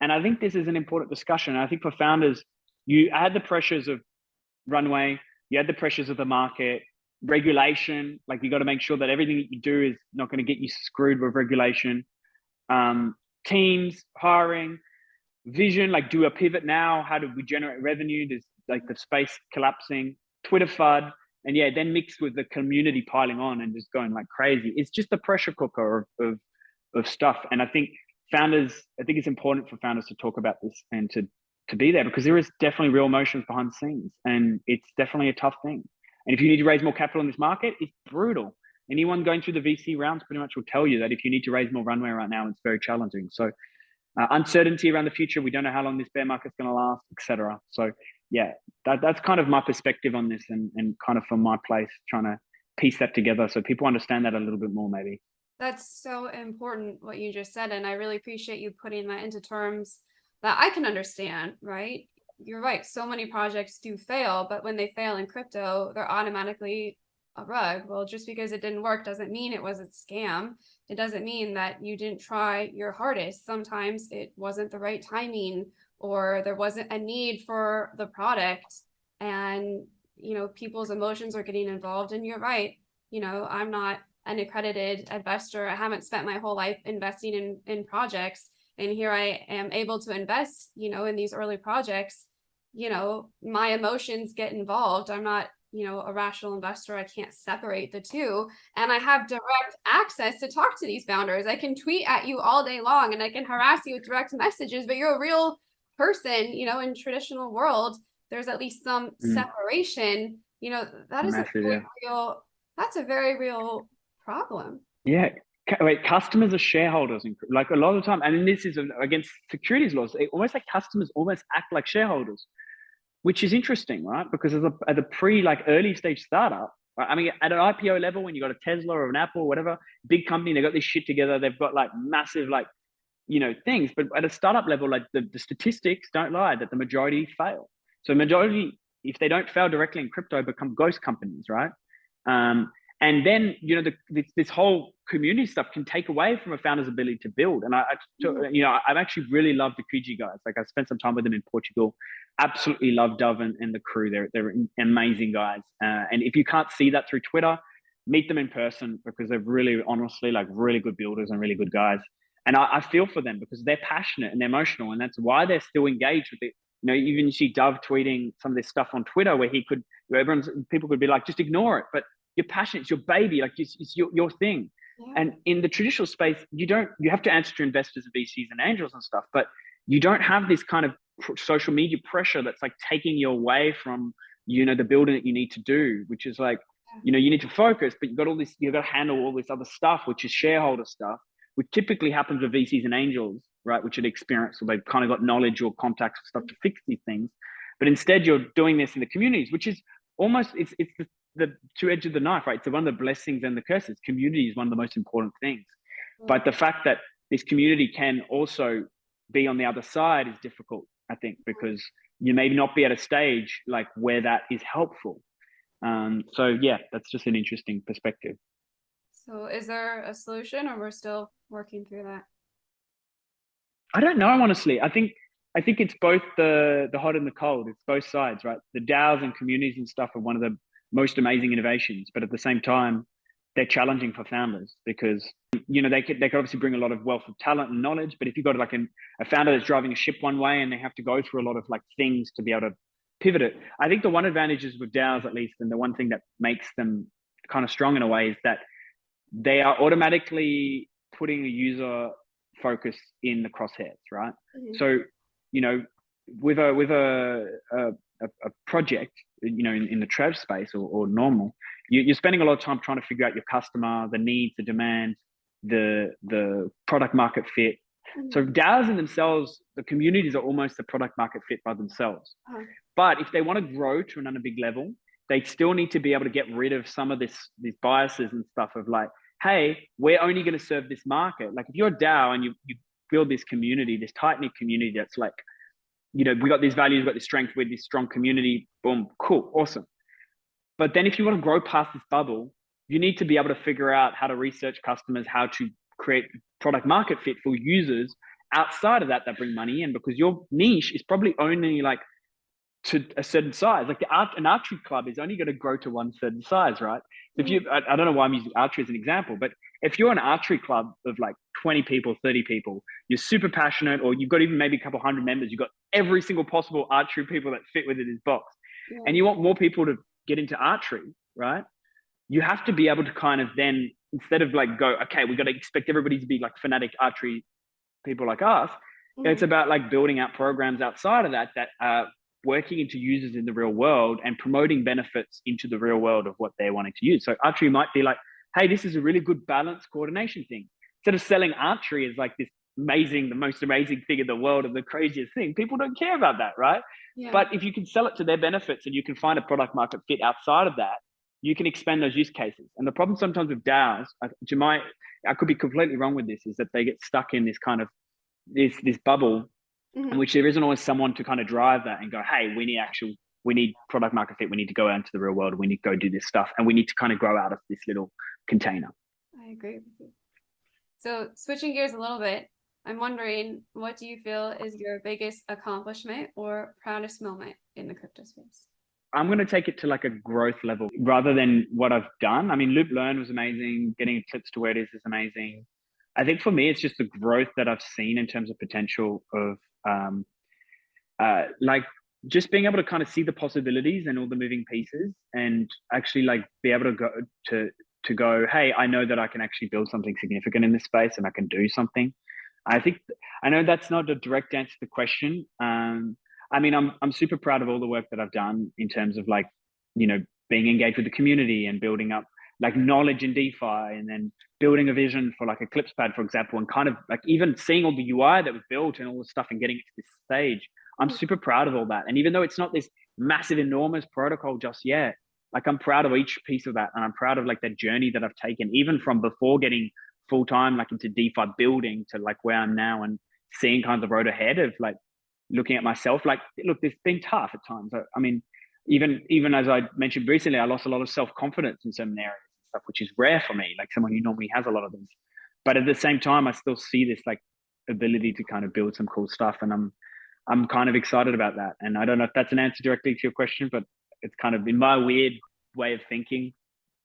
And I think this is an important discussion. I think for founders, you add the pressures of runway, you add the pressures of the market, regulation, like you got to make sure that everything that you do is not going to get you screwed with regulation, teams, hiring, vision, like do a pivot now, how do we generate revenue? There's like the space collapsing, Twitter FUD, and yeah, then mixed with the community piling on and just going like crazy. It's just a pressure cooker of stuff. And I think it's important for founders to talk about this and to be there, because there is definitely real emotions behind the scenes, and it's definitely a tough thing. And if you need to raise more capital in this market, it's brutal. Anyone going through the VC rounds pretty much will tell you that if you need to raise more runway right now, it's very challenging. So uncertainty around the future, we don't know how long this bear market's going to last, etc. So yeah, that's kind of my perspective on this, and kind of from my place trying to piece that together so people understand that a little bit more maybe. That's so important what you just said, and I really appreciate you putting that into terms that I can understand, right? You're right, so many projects do fail, but when they fail in crypto, they're automatically a rug. Well, just because it didn't work doesn't mean it was a scam. It doesn't mean that you didn't try your hardest. Sometimes it wasn't the right timing, or there wasn't a need for the product, and people's emotions are getting involved. And you're right, I'm not an accredited investor. I haven't spent my whole life investing in projects, and here I am able to invest in these early projects. My emotions get involved. I'm not a rational investor. I can't separate the two, and I have direct access to talk to these founders. I can tweet at you all day long, and I can harass you with direct messages, but you're a real person. In traditional world, there's at least some separation. That is that's a very real problem. Yeah. Wait, customers are shareholders, like a lot of the time, and this is against securities laws. It almost like customers almost act like shareholders, which is interesting, right? Because as a early stage startup, right? I mean, at an IPO level, when you got a Tesla or an Apple or whatever, big company, they got this shit together. They've got like massive things. But at a startup level, like the statistics don't lie that the majority fail. So majority, if they don't fail directly in crypto, become ghost companies, right? And then this whole community stuff can take away from a founder's ability to build. And I've actually really loved the Kuji guys. Like I spent some time with them in Portugal. Absolutely love Dove and the crew. They're amazing guys. And if you can't see that through Twitter, meet them in person, because they're really, honestly, like really good builders and really good guys. And I feel for them because they're passionate and they're emotional, and that's why they're still engaged with it. Even you see Dove tweeting some of this stuff on Twitter where people could be like, just ignore it. But you're passionate, it's your baby, like it's your thing. Yeah. And in the traditional space, you have to answer to investors and VCs and angels and stuff, but you don't have this kind of social media pressure that's like taking you away from, the building that you need to do, which is like, you need to focus, but you've got to handle all this other stuff, which is shareholder stuff, which typically happens with VCs and angels, right? Which are experienced, or they've kind of got knowledge or contacts or stuff to fix these things. But instead you're doing this in the communities, which is almost, it's the two edges of the knife, right? So one of the blessings and the curses. Community is one of the most important things. But the fact that this community can also be on the other side is difficult, I think, because you may not be at a stage like where that is helpful. So yeah, that's just an interesting perspective. So is there a solution, or we're still working through that? I don't know, honestly. I think it's both the hot and the cold. It's both sides, right? The DAOs and communities and stuff are one of the most amazing innovations, but at the same time, they're challenging for founders because they could obviously bring a lot of wealth of talent and knowledge, but if you've got like a founder that's driving a ship one way and they have to go through a lot of like things to be able to pivot it, I think the one advantage is with DAOs, at least, and the one thing that makes them kind of strong in a way, is that they are automatically putting a user focus in the crosshairs, right? So with a project, in the Trev space or normal, you're spending a lot of time trying to figure out your customer, the needs, the demand, the product market fit. So DAOs in themselves, the communities are almost the product market fit by themselves. But if they want to grow to another big level, they still need to be able to get rid of some of these biases and stuff of like, hey, we're only going to serve this market. Like if you're a DAO and you build this community, this tight-knit community that's like, we got these values, we got this strength, we're this strong community, boom, cool, awesome. But then if you want to grow past this bubble, you need to be able to figure out how to research customers, how to create product market fit for users outside of that bring money in, because your niche is probably only like to a certain size. Like an archery club is only going to grow to one certain size, right? If I don't know why I'm using archery as an example, but if you're an archery club of like 20 people, 30 people, you're super passionate, or you've got even maybe a couple hundred members, you've got every single possible archery people that fit within this box. Yeah. and you want more people to get into archery, right? You have to be able to kind of then, instead of like go, okay, we got to expect everybody to be like fanatic archery people like us. It's about like building out programs outside of that that are working into users in the real world and promoting benefits into the real world of what they're wanting to use. So archery might be like, hey, this is a really good balance coordination thing. Instead of selling archery as like this amazing, the most amazing thing in the world and the craziest thing, people don't care about that, right? Yeah. But if you can sell it to their benefits and you can find a product market fit outside of that, you can expand those use cases. And the problem sometimes with DAOs, I could be completely wrong with this, is that they get stuck in this kind of this bubble in which there isn't always someone to kind of drive that and go, hey, we need product market fit. We need to go out into the real world. We need to go do this stuff. And we need to kind of grow out of this little container. I agree with you. So switching gears a little bit, I'm wondering, what do you feel is your biggest accomplishment or proudest moment in the crypto space? I'm going to take it to like a growth level rather than what I've done. I mean, Loop Learn was amazing. Getting Eclipse to where it is amazing. I think for me, it's just the growth that I've seen in terms of potential of like just being able to kind of see the possibilities and all the moving pieces, and actually like be able to go, hey, I know that I can actually build something significant in this space and I can do something. I know that's not a direct answer to the question. I mean, I'm super proud of all the work that I've done in terms of like, you know, being engaged with the community and building up like knowledge in DeFi, and then building a vision for like Eclipse Pad, for example, and kind of like even seeing all the UI that was built and all the stuff and getting it to this stage. I'm super proud of all that. And even though it's not this massive, enormous protocol just yet, like I'm proud of each piece of that. And I'm proud of like the journey that I've taken, even from before getting full time, like into DeFi building to like where I'm now, and seeing kind of the road ahead of like looking at myself. Like, look, it's been tough at times. I mean, even as I mentioned recently, I lost a lot of self-confidence in certain areas and stuff, which is rare for me, like someone who normally has a lot of these. But at the same time, I still see this like ability to kind of build some cool stuff. And I'm kind of excited about that. And I don't know if that's an answer directly to your question, but it's kind of in my weird way of thinking.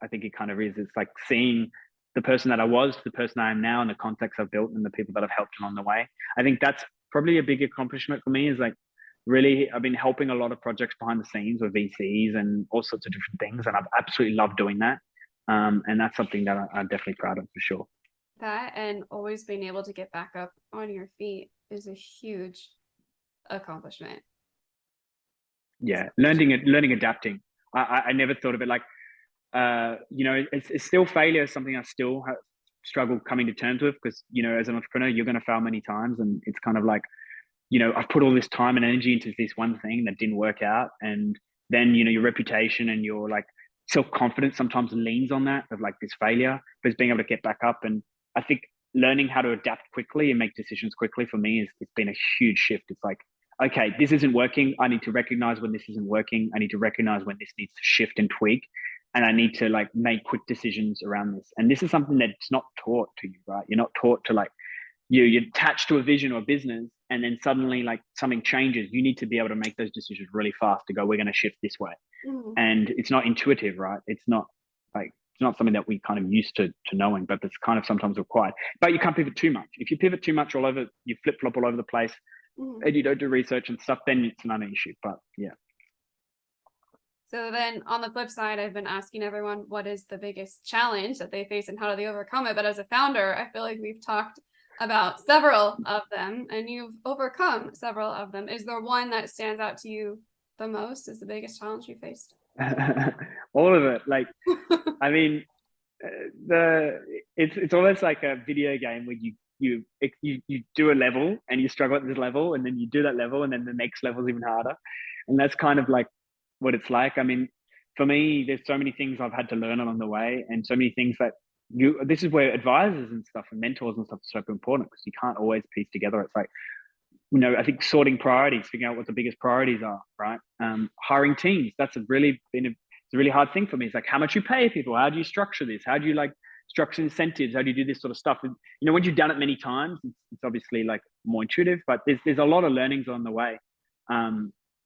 I think it kind of is. It's like seeing the person that I was, the person I am now, and the context I've built and the people that I've helped along the way. I think that's probably a big accomplishment for me, is like really, I've been helping a lot of projects behind the scenes with VCs and all sorts of different things. And I've absolutely loved doing that. And that's something that I'm definitely proud of for sure. That, and always being able to get back up on your feet, is a huge accomplishment. Yeah, learning adapting. I never thought of it like, you know, it's still failure is something I still struggle coming to terms with, because, you know, as an entrepreneur, you're going to fail many times, and it's kind of like, you know, I've put all this time and energy into this one thing that didn't work out, and then, you know, your reputation and your like self-confidence sometimes leans on that, of like this failure, but being able to get back up. And I think learning how to adapt quickly and make decisions quickly for me it's been a huge shift. It's like, okay, this isn't working. I need to recognize when this isn't working. I need to recognize when this needs to shift and tweak. And I need to like make quick decisions around this. And this is something that's not taught to you, right? You're not taught to like, you're attached to a vision or a business, and then suddenly like something changes. You need to be able to make those decisions really fast to go, we're going to shift this way. And it's not intuitive, right? It's not something that we kind of used to knowing, but it's kind of sometimes required. But you can't pivot too much. If you pivot too much all over, you flip flop all over the place, and you don't do research and stuff, then it's not an issue. But yeah. So then on the flip side, I've been asking everyone, what is the biggest challenge that they face and how do they overcome it? But as a founder, I feel like we've talked about several of them and you've overcome several of them. Is there one that stands out to you the most as the biggest challenge you faced? All of it. Like, I mean, it's almost like a video game where you do a level and you struggle at this level, and then you do that level, and then the next level is even harder. And that's kind of like what it's like. I mean, for me, there's so many things I've had to learn along the way, and so many things that this is where advisors and stuff and mentors and stuff are so important, because you can't always piece together. It's like, you know, I think sorting priorities, figuring out what the biggest priorities are, right? Hiring teams, that's it's a really hard thing for me. It's like, how much you pay people? How do you structure this? How do you like structure incentives? How do you do this sort of stuff? And, you know, once you've done it many times, it's obviously like more intuitive, but there's a lot of learnings on the way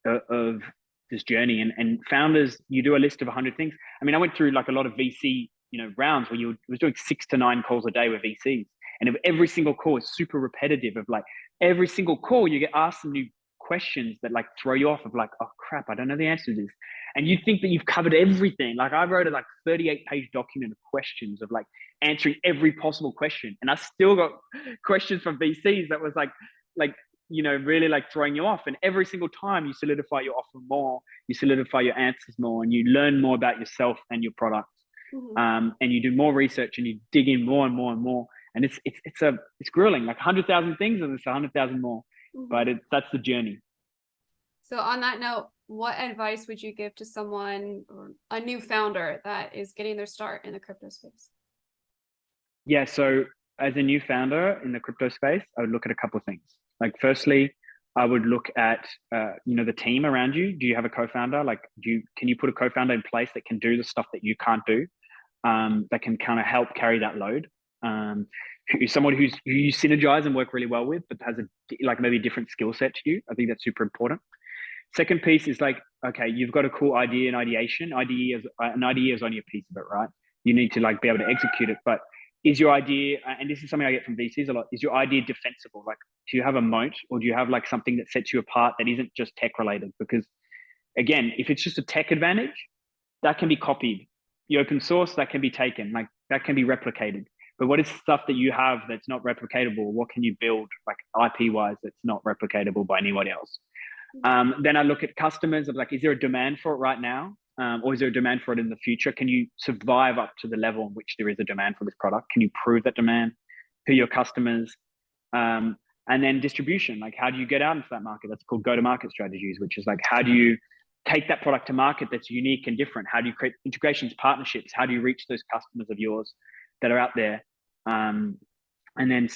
of this journey. And founders, you do a list of 100 things. I mean, I went through like a lot of VC, you know, rounds where you was doing 6 to 9 calls a day with VCs. And if every single call is super repetitive, of like every single call, you get asked some new questions that like throw you off of like, oh crap, I don't know the answer to this. And you think that you've covered everything. Like I wrote a like 38-page document of questions of like answering every possible question. And I still got questions from VCs that was like, you know, really like throwing you off. And every single time you solidify your offer more, you solidify your answers more, and you learn more about yourself and your product. And you do more research and you dig in more and more and more. And it's grueling, like 100,000 things, and it's 100,000 more. But that's the journey. So on that note, what advice would you give to someone or a new founder that is getting their start in the crypto space? Yeah, so as a new founder in the crypto space, I would look at a couple of things. Like, firstly, I would look at you know, the team around you. Do you have a co-founder? Like, can you put a co-founder in place that can do the stuff that you can't do, that can kind of help carry that load? Someone who you synergize and work really well with, but has like maybe a different skill set to you. I think that's super important. Second piece is like, okay, you've got a cool idea and ideation. An idea is only a piece of it, right? You need to like be able to execute it. But is your idea, and this is something I get from VCs a lot, is your idea defensible? Like, do you have a moat, or do you have like something that sets you apart that isn't just tech related? Because again, if it's just a tech advantage, that can be copied. The open source, that can be taken, like that can be replicated. But what is stuff that you have that's not replicatable? What can you build like IP wise that's not replicatable by anybody else? Then I look at customers of like, is there a demand for it right now? Or is there a demand for it in the future? Can you survive up to the level in which there is a demand for this product? Can you prove that demand? Who are your customers? And then distribution, like how do you get out into that market? That's called go-to-market strategies, which is like, how do you take that product to market that's unique and different? How do you create integrations, partnerships? How do you reach those customers of yours that are out there? And then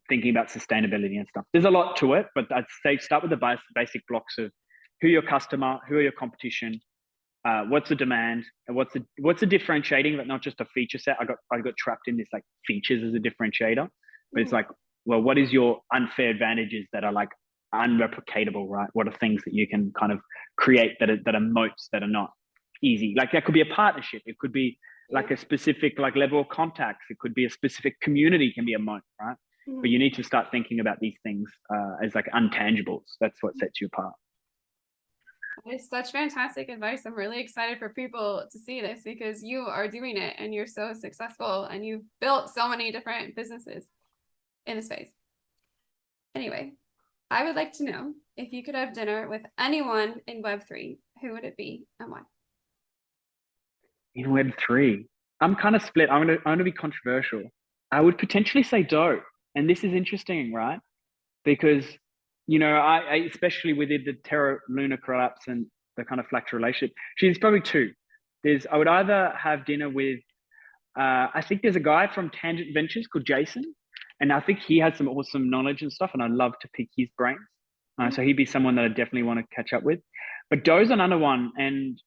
thinking about sustainability and stuff. There's a lot to it, but I'd say start with the basic blocks of who your customer, who are your competition, what's the demand, and what's the differentiating, but not just a feature set. I got trapped in this like features as a differentiator, but it's like, well, what is your unfair advantages that are like unreplicatable, right? What are things that you can kind of create that are moats that are not easy? Like that could be a partnership. It could be like a specific like level of contacts. It could be a specific community can be a moat, right? But you need to start thinking about these things as like untangibles. That's what sets you apart. It's such fantastic advice. I'm really excited for people to see this because you are doing it and you're so successful and you've built so many different businesses in the space. Anyway, I would like to know if you could have dinner with anyone in Web3, who would it be and why? In Web3, I'm kind of split. I'm gonna be controversial. I would potentially say Doe, and this is interesting, right? Because you know, I especially with the Terra Luna collapse and the kind of fracture relationship, she's probably two. I would either have dinner with, I think there's a guy from Tangent Ventures called Jason, and I think he has some awesome knowledge and stuff, and I'd love to pick his brains. So he'd be someone that I definitely want to catch up with. But Doe's another one, and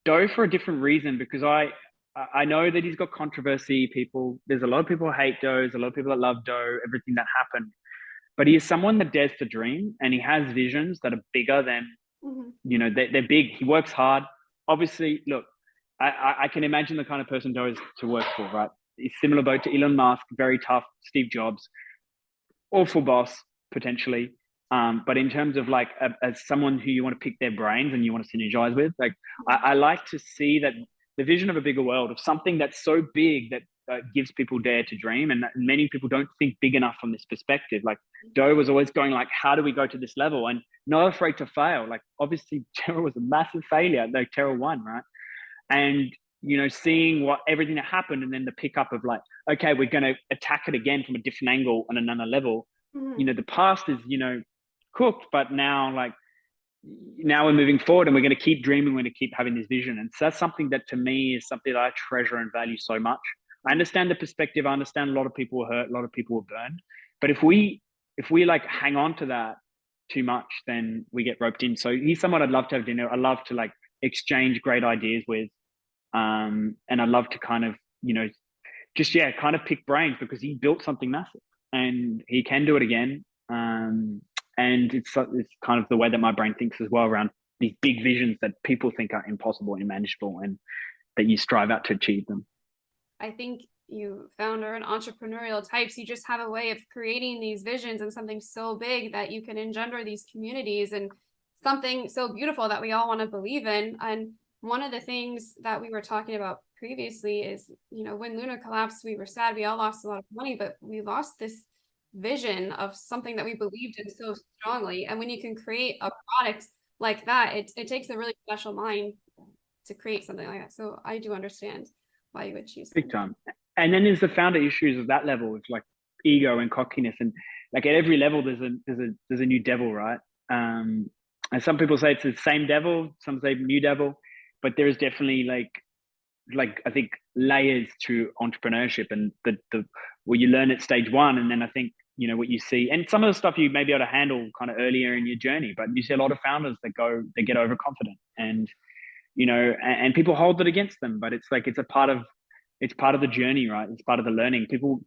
Doe for a different reason, because I know that he's got controversy. There's a lot of people who hate Doe. There's a lot of people that love Doe. Everything that happened, but he is someone that dares to dream, and he has visions that are bigger than you know. They're big. He works hard. Obviously, look, I can imagine the kind of person Doe is to work for. Right, he's similar boat to Elon Musk. Very tough. Steve Jobs, awful boss potentially. But in terms of like as someone who you want to pick their brains and you want to synergize with, like I like to see that the vision of a bigger world, of something that's so big that gives people dare to dream, and many people don't think big enough from this perspective. Like Doe was always going like, how do we go to this level, and not afraid to fail. Like obviously Terra was a massive failure, like Terra won, right? And you know, seeing everything that happened, and then the pickup of like, okay, we're going to attack it again from a different angle on another level. You know, the past is, you know, cooked, but now we're moving forward, and we're going to keep dreaming. We're going to keep having this vision, and so that's something that to me is something that I treasure and value so much. I understand the perspective. I understand a lot of people were hurt, a lot of people were burned, but if we like hang on to that too much, then we get roped in. So he's someone I'd love to have dinner. I love to like exchange great ideas with, and I love to kind of, you know, just kind of pick brains, because he built something massive and he can do it again. And it's kind of the way that my brain thinks as well, around these big visions that people think are impossible and immanageable, and that you strive out to achieve them. I think you founder and entrepreneurial types, you just have a way of creating these visions and something so big that you can engender these communities and something so beautiful that we all want to believe in. And one of the things that we were talking about previously is, you know, when Luna collapsed, we were sad, we all lost a lot of money, but we lost this vision of something that we believed in so strongly. And when you can create a product like that, it takes a really special mind to create something like that. So I do understand why you would choose Big time. And then there's the founder issues of that level. It's like ego and cockiness, and like at every level, there's a new devil, right? And some people say it's the same devil, some say new devil, but there is definitely like I think layers to entrepreneurship, and the what you learn at stage one, and then I think, you know, what you see, and some of the stuff you may be able to handle kind of earlier in your journey, but you see a lot of founders that get overconfident, and you know, and people hold it against them, but it's like it's part of the journey, right? It's part of the learning. People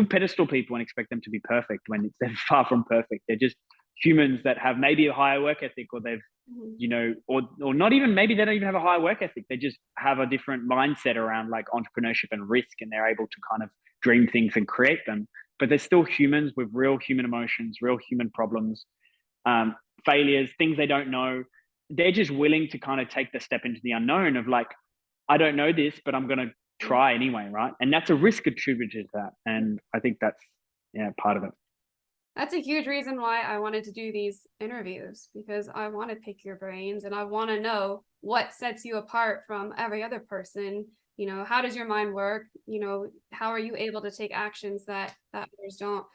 pedestal people and expect them to be perfect when they're far from perfect. They're just humans that have maybe a higher work ethic, or they've, you know, or not even, maybe they don't even have a higher work ethic. They just have a different mindset around like entrepreneurship and risk, and they're able to kind of dream things and create them. But they're still humans with real human emotions, real human problems, failures, things they don't know. They're just willing to kind of take the step into the unknown of like, I don't know this, but I'm going to try anyway, right? And that's a risk attributed to that. And I think that's, yeah, part of it. That's a huge reason why I wanted to do these interviews, because I want to pick your brains and I want to know what sets you apart from every other person. You know, how does your mind work? You know, how are you able to take actions that others don't?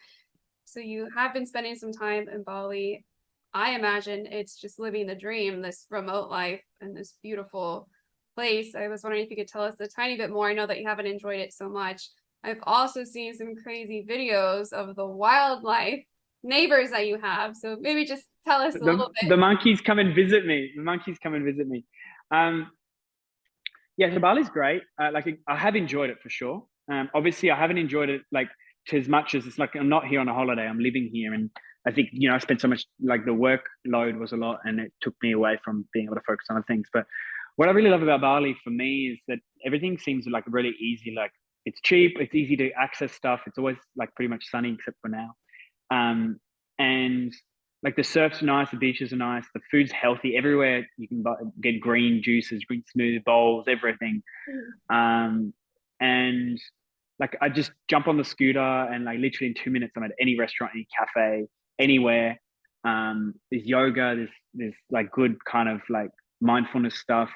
So you have been spending some time in Bali. I imagine it's just living the dream, this remote life and this beautiful place. I was wondering if you could tell us a tiny bit more. I know that you haven't enjoyed it so much. I've also seen some crazy videos of the wildlife neighbors that you have. So maybe just tell us a little bit. The monkeys come and visit me. Yeah, so Bali's great. Like I have enjoyed it for sure. Obviously, I haven't enjoyed it like to as much as it's like I'm not here on a holiday. I'm living here, and I think, you know, I spent so much, like the workload was a lot, and it took me away from being able to focus on other things. But what I really love about Bali for me is that everything seems like really easy. Like it's cheap, it's easy to access stuff. It's always like pretty much sunny except for now. And like the surf's nice, the beaches are nice, the food's healthy. Everywhere you can get green juices, green smoothie bowls, everything. And like I just jump on the scooter, and like literally in 2 minutes I'm at any restaurant, any cafe, anywhere. There's yoga, there's like good kind of like mindfulness stuff.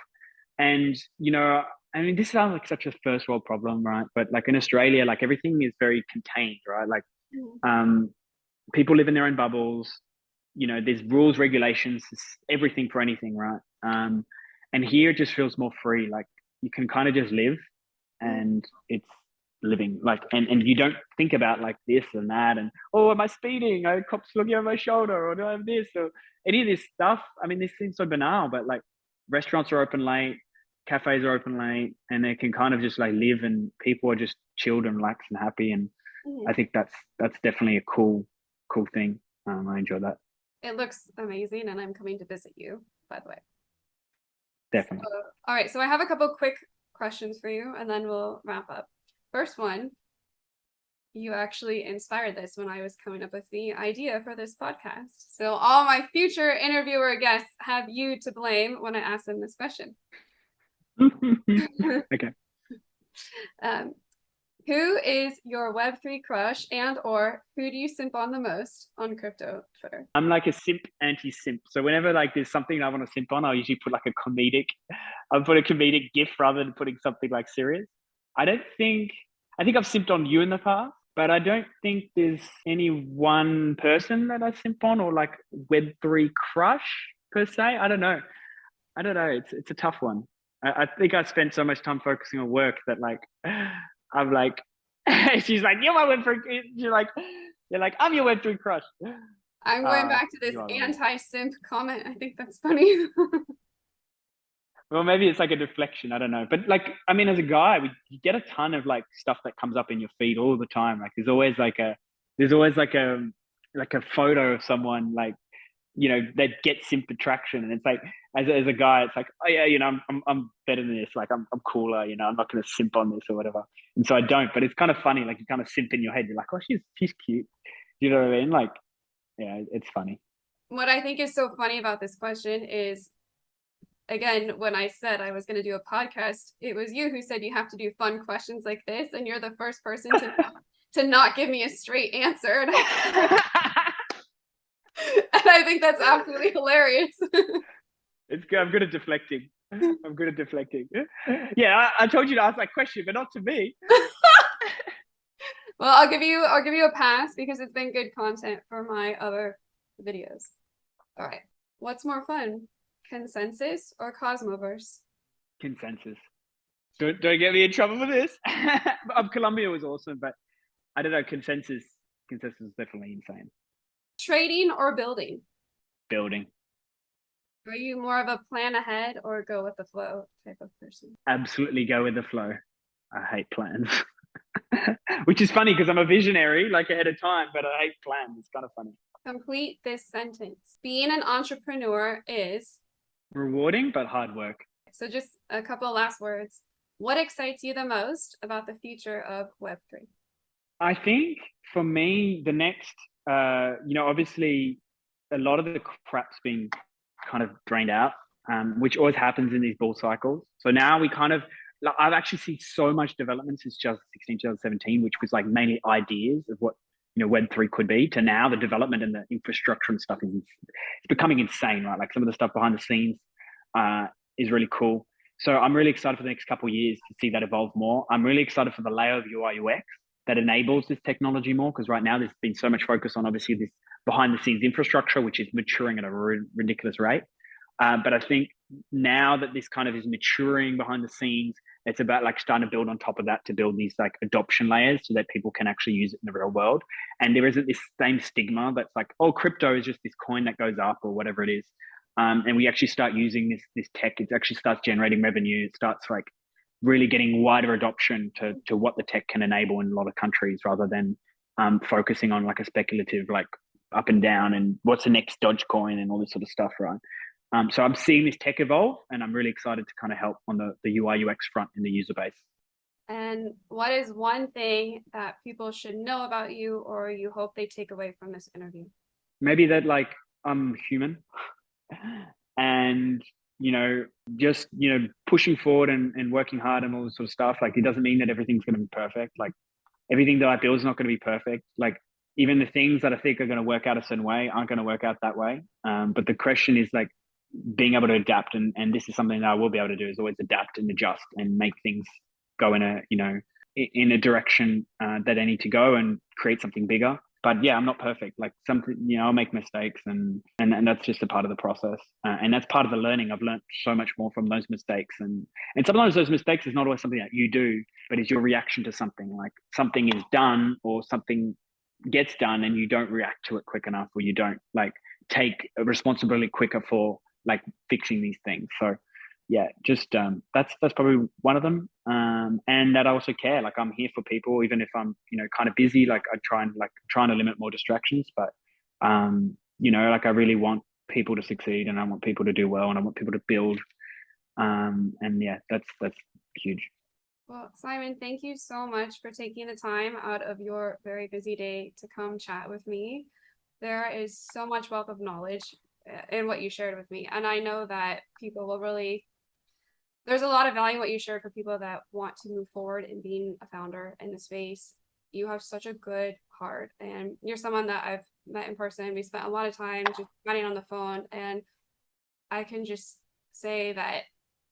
And, you know, I mean, this sounds like such a first world problem, right? But like in Australia, like everything is very contained, right? Like people live in their own bubbles. You know, there's rules, regulations, everything for anything, right? And here it just feels more free. Like you can kind of just live, and it's living like, and you don't think about like this and that, and oh, am I speeding? I cops looking over my shoulder, or do I have this, or any of this stuff. I mean, this seems so banal, but like restaurants are open late, cafes are open late, and they can kind of just like live, and people are just chilled and relaxed and happy. And I think that's definitely a cool thing. I enjoy that. It looks amazing, and I'm coming to visit you, by the way. Definitely. So, all right, so I have a couple quick questions for you, and then we'll wrap up. First one, you actually inspired this when I was coming up with the idea for this podcast. So all my future interviewer guests have you to blame when I ask them this question. Okay. Who is your Web3 crush, and or who do you simp on the most on crypto Twitter? I'm like a simp anti-simp. So whenever like there's something I want to simp on, I'll usually put like I'll put a comedic gif rather than putting something like serious. I think I've simped on you in the past, but I don't think there's any one person that I simp on, or like Web3 crush per se. I don't know. It's a tough one. I think I spent so much time focusing on work that like I'm like, she's like, you're my Web3. You're like, I'm your Web3 crush. I'm going back to this anti-simp comment. I think that's funny. Well, maybe it's like a deflection. I don't know. But like, I mean, as a guy, you get a ton of like stuff that comes up in your feed all the time. Like there's always like a photo of someone like that get simp attraction. And it's like, as a guy, it's like, oh yeah, I'm better than this. Like I'm cooler. I'm not going to simp on this or whatever. And so I don't. But it's kind of funny. Like you kind of simp in your head. You're like, oh, she's cute. You know what I mean? Like, yeah, it's funny. What I think is so funny about this question is, again, when I said I was going to do a podcast, it was you who said you have to do fun questions like this, and you're the first person to not give me a straight answer. And I think that's absolutely hilarious. It's good. I'm good at deflecting. Yeah, I told you to ask that question, but not to me. Well, I'll give you a pass because it's been good content for my other videos. All right. What's more fun? Consensus or Cosmoverse? Consensus. Don't get me in trouble for this. Colombia was awesome, but I don't know. Consensus is definitely insane. Trading or building? Building. Are you more of a plan ahead or go with the flow type of person? Absolutely go with the flow. I hate plans. Which is funny because I'm a visionary, like ahead of time, but I hate plans. It's kind of funny. Complete this sentence. Being an entrepreneur is rewarding, but hard work. So just a couple of last words. What excites you the most about the future of Web3? I think for me, the next, obviously a lot of the crap's been kind of drained out, which always happens in these bull cycles. So now I've actually seen so much development since 2016, 2017, which was like mainly ideas of what Web3 could be, to now the development and the infrastructure and stuff it's becoming insane, right? Like some of the stuff behind the scenes is really cool. So I'm really excited for the next couple of years to see that evolve more. I'm really excited for the layer of UI UX that enables this technology more, because right now there's been so much focus on obviously this behind the scenes infrastructure, which is maturing at a ridiculous rate. But I think now that this kind of is maturing behind the scenes, it's about like starting to build on top of that to build these like adoption layers so that people can actually use it in the real world. And there isn't this same stigma that's like, oh, crypto is just this coin that goes up or whatever it is. And we actually start using this tech. It actually starts generating revenue. It starts like really getting wider adoption to what the tech can enable in a lot of countries, rather than focusing on like a speculative like up and down and what's the next Dogecoin and all this sort of stuff, right? So I'm seeing this tech evolve, and I'm really excited to kind of help on the UI UX front in the user base. And what is one thing that people should know about you, or you hope they take away from this interview? Maybe that like I'm human, and just pushing forward and working hard and all this sort of stuff. Like it doesn't mean that everything's going to be perfect. Like everything that I build is not going to be perfect. Like even the things that I think are going to work out a certain way aren't going to work out that way. But the question is like being able to adapt, and this is something that I will be able to do, is always adapt and adjust and make things go in a direction that I need to go and create something bigger. But yeah, I'm not perfect. Like something, I'll make mistakes, and that's just a part of the process. And that's part of the learning. I've learned so much more from those mistakes. And sometimes those mistakes is not always something that you do, but is your reaction to something. Like something is done or something gets done and you don't react to it quick enough, or you don't like take responsibility quicker for like fixing these things. So yeah, just that's probably one of them. And that I also care. Like I'm here for people, even if I'm kind of busy. Like I trying to limit more distractions, but like I really want people to succeed, and I want people to do well, and I want people to build. And yeah, that's huge. Well, Simon, thank you so much for taking the time out of your very busy day to come chat with me. There is so much wealth of knowledge in what you shared with me, and I know that people will really. There's a lot of value in what you shared for people that want to move forward in being a founder in the space. You have such a good heart, and you're someone that I've met in person. We spent a lot of time just chatting on the phone, and I can just say that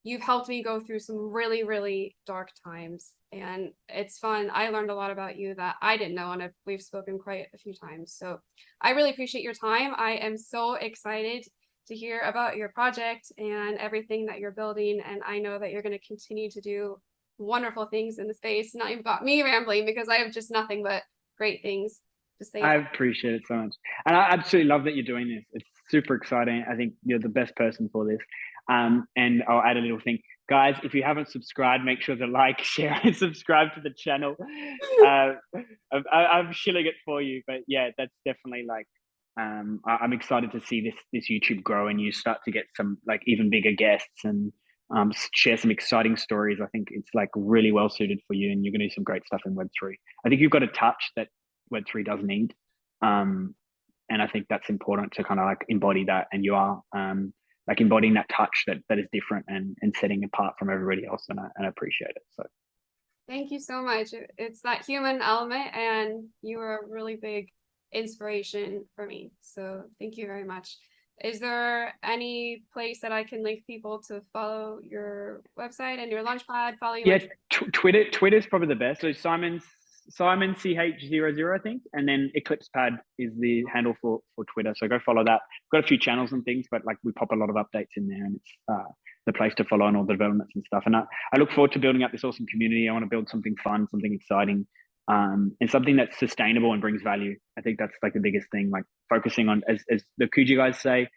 you've helped me go through some really, really dark times, and it's fun. I learned a lot about you that I didn't know, and we've spoken quite a few times. So I really appreciate your time. I am so excited to hear about your project and everything that you're building. And I know that you're going to continue to do wonderful things in the space. Now you've got me rambling because I have just nothing but great things to say. I appreciate it so much. And I absolutely love that you're doing this. It's super exciting. I think you're the best person for this. And I'll add a little thing. Guys, if you haven't subscribed, make sure to like, share, and subscribe to the channel. I'm shilling it for you. But yeah, that's definitely like I'm excited to see this YouTube grow and you start to get some like even bigger guests and share some exciting stories. I think it's like really well suited for you, and you're going to do some great stuff in Web3. I think you've got a touch that Web3 does need, and I think that's important to kind of like embody that, and you are like embodying that touch that is different and setting apart from everybody else, and I appreciate it. So Thank you so much. It's that human element, and you are a really big inspiration for me. So thank you very much. Is there any place that I can link people to follow your website and your Launchpad? Follow you. Yeah, Twitter's probably the best. So Simon CH00, I think, and then Eclipse Pad is the handle for Twitter. So go follow that. We've got a few channels and things, but like we pop a lot of updates in there, and it's the place to follow on all the developments and stuff. And I look forward to building up this awesome community. I want to build something fun, something exciting, and something that's sustainable and brings value. I think that's like the biggest thing. Like focusing on, as the Kuji guys say,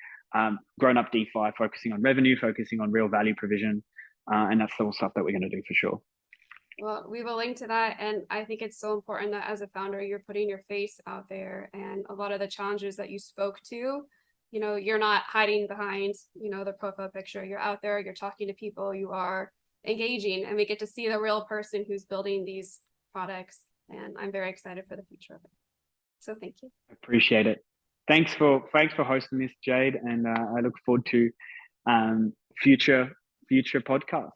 grown up DeFi, focusing on revenue, focusing on real value provision, and that's all stuff that we're going to do for sure. Well, we will link to that. And I think it's so important that as a founder, you're putting your face out there, and a lot of the challenges that you spoke to, you know, you're not hiding behind, you know, the profile picture. You're out there, you're talking to people, you are engaging, and we get to see the real person who's building these products. And I'm very excited for the future of it. So thank you. Appreciate it. Thanks for hosting this, Jade. And I look forward to future podcasts.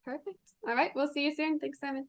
Perfect. All right. We'll see you soon. Thanks, Simon.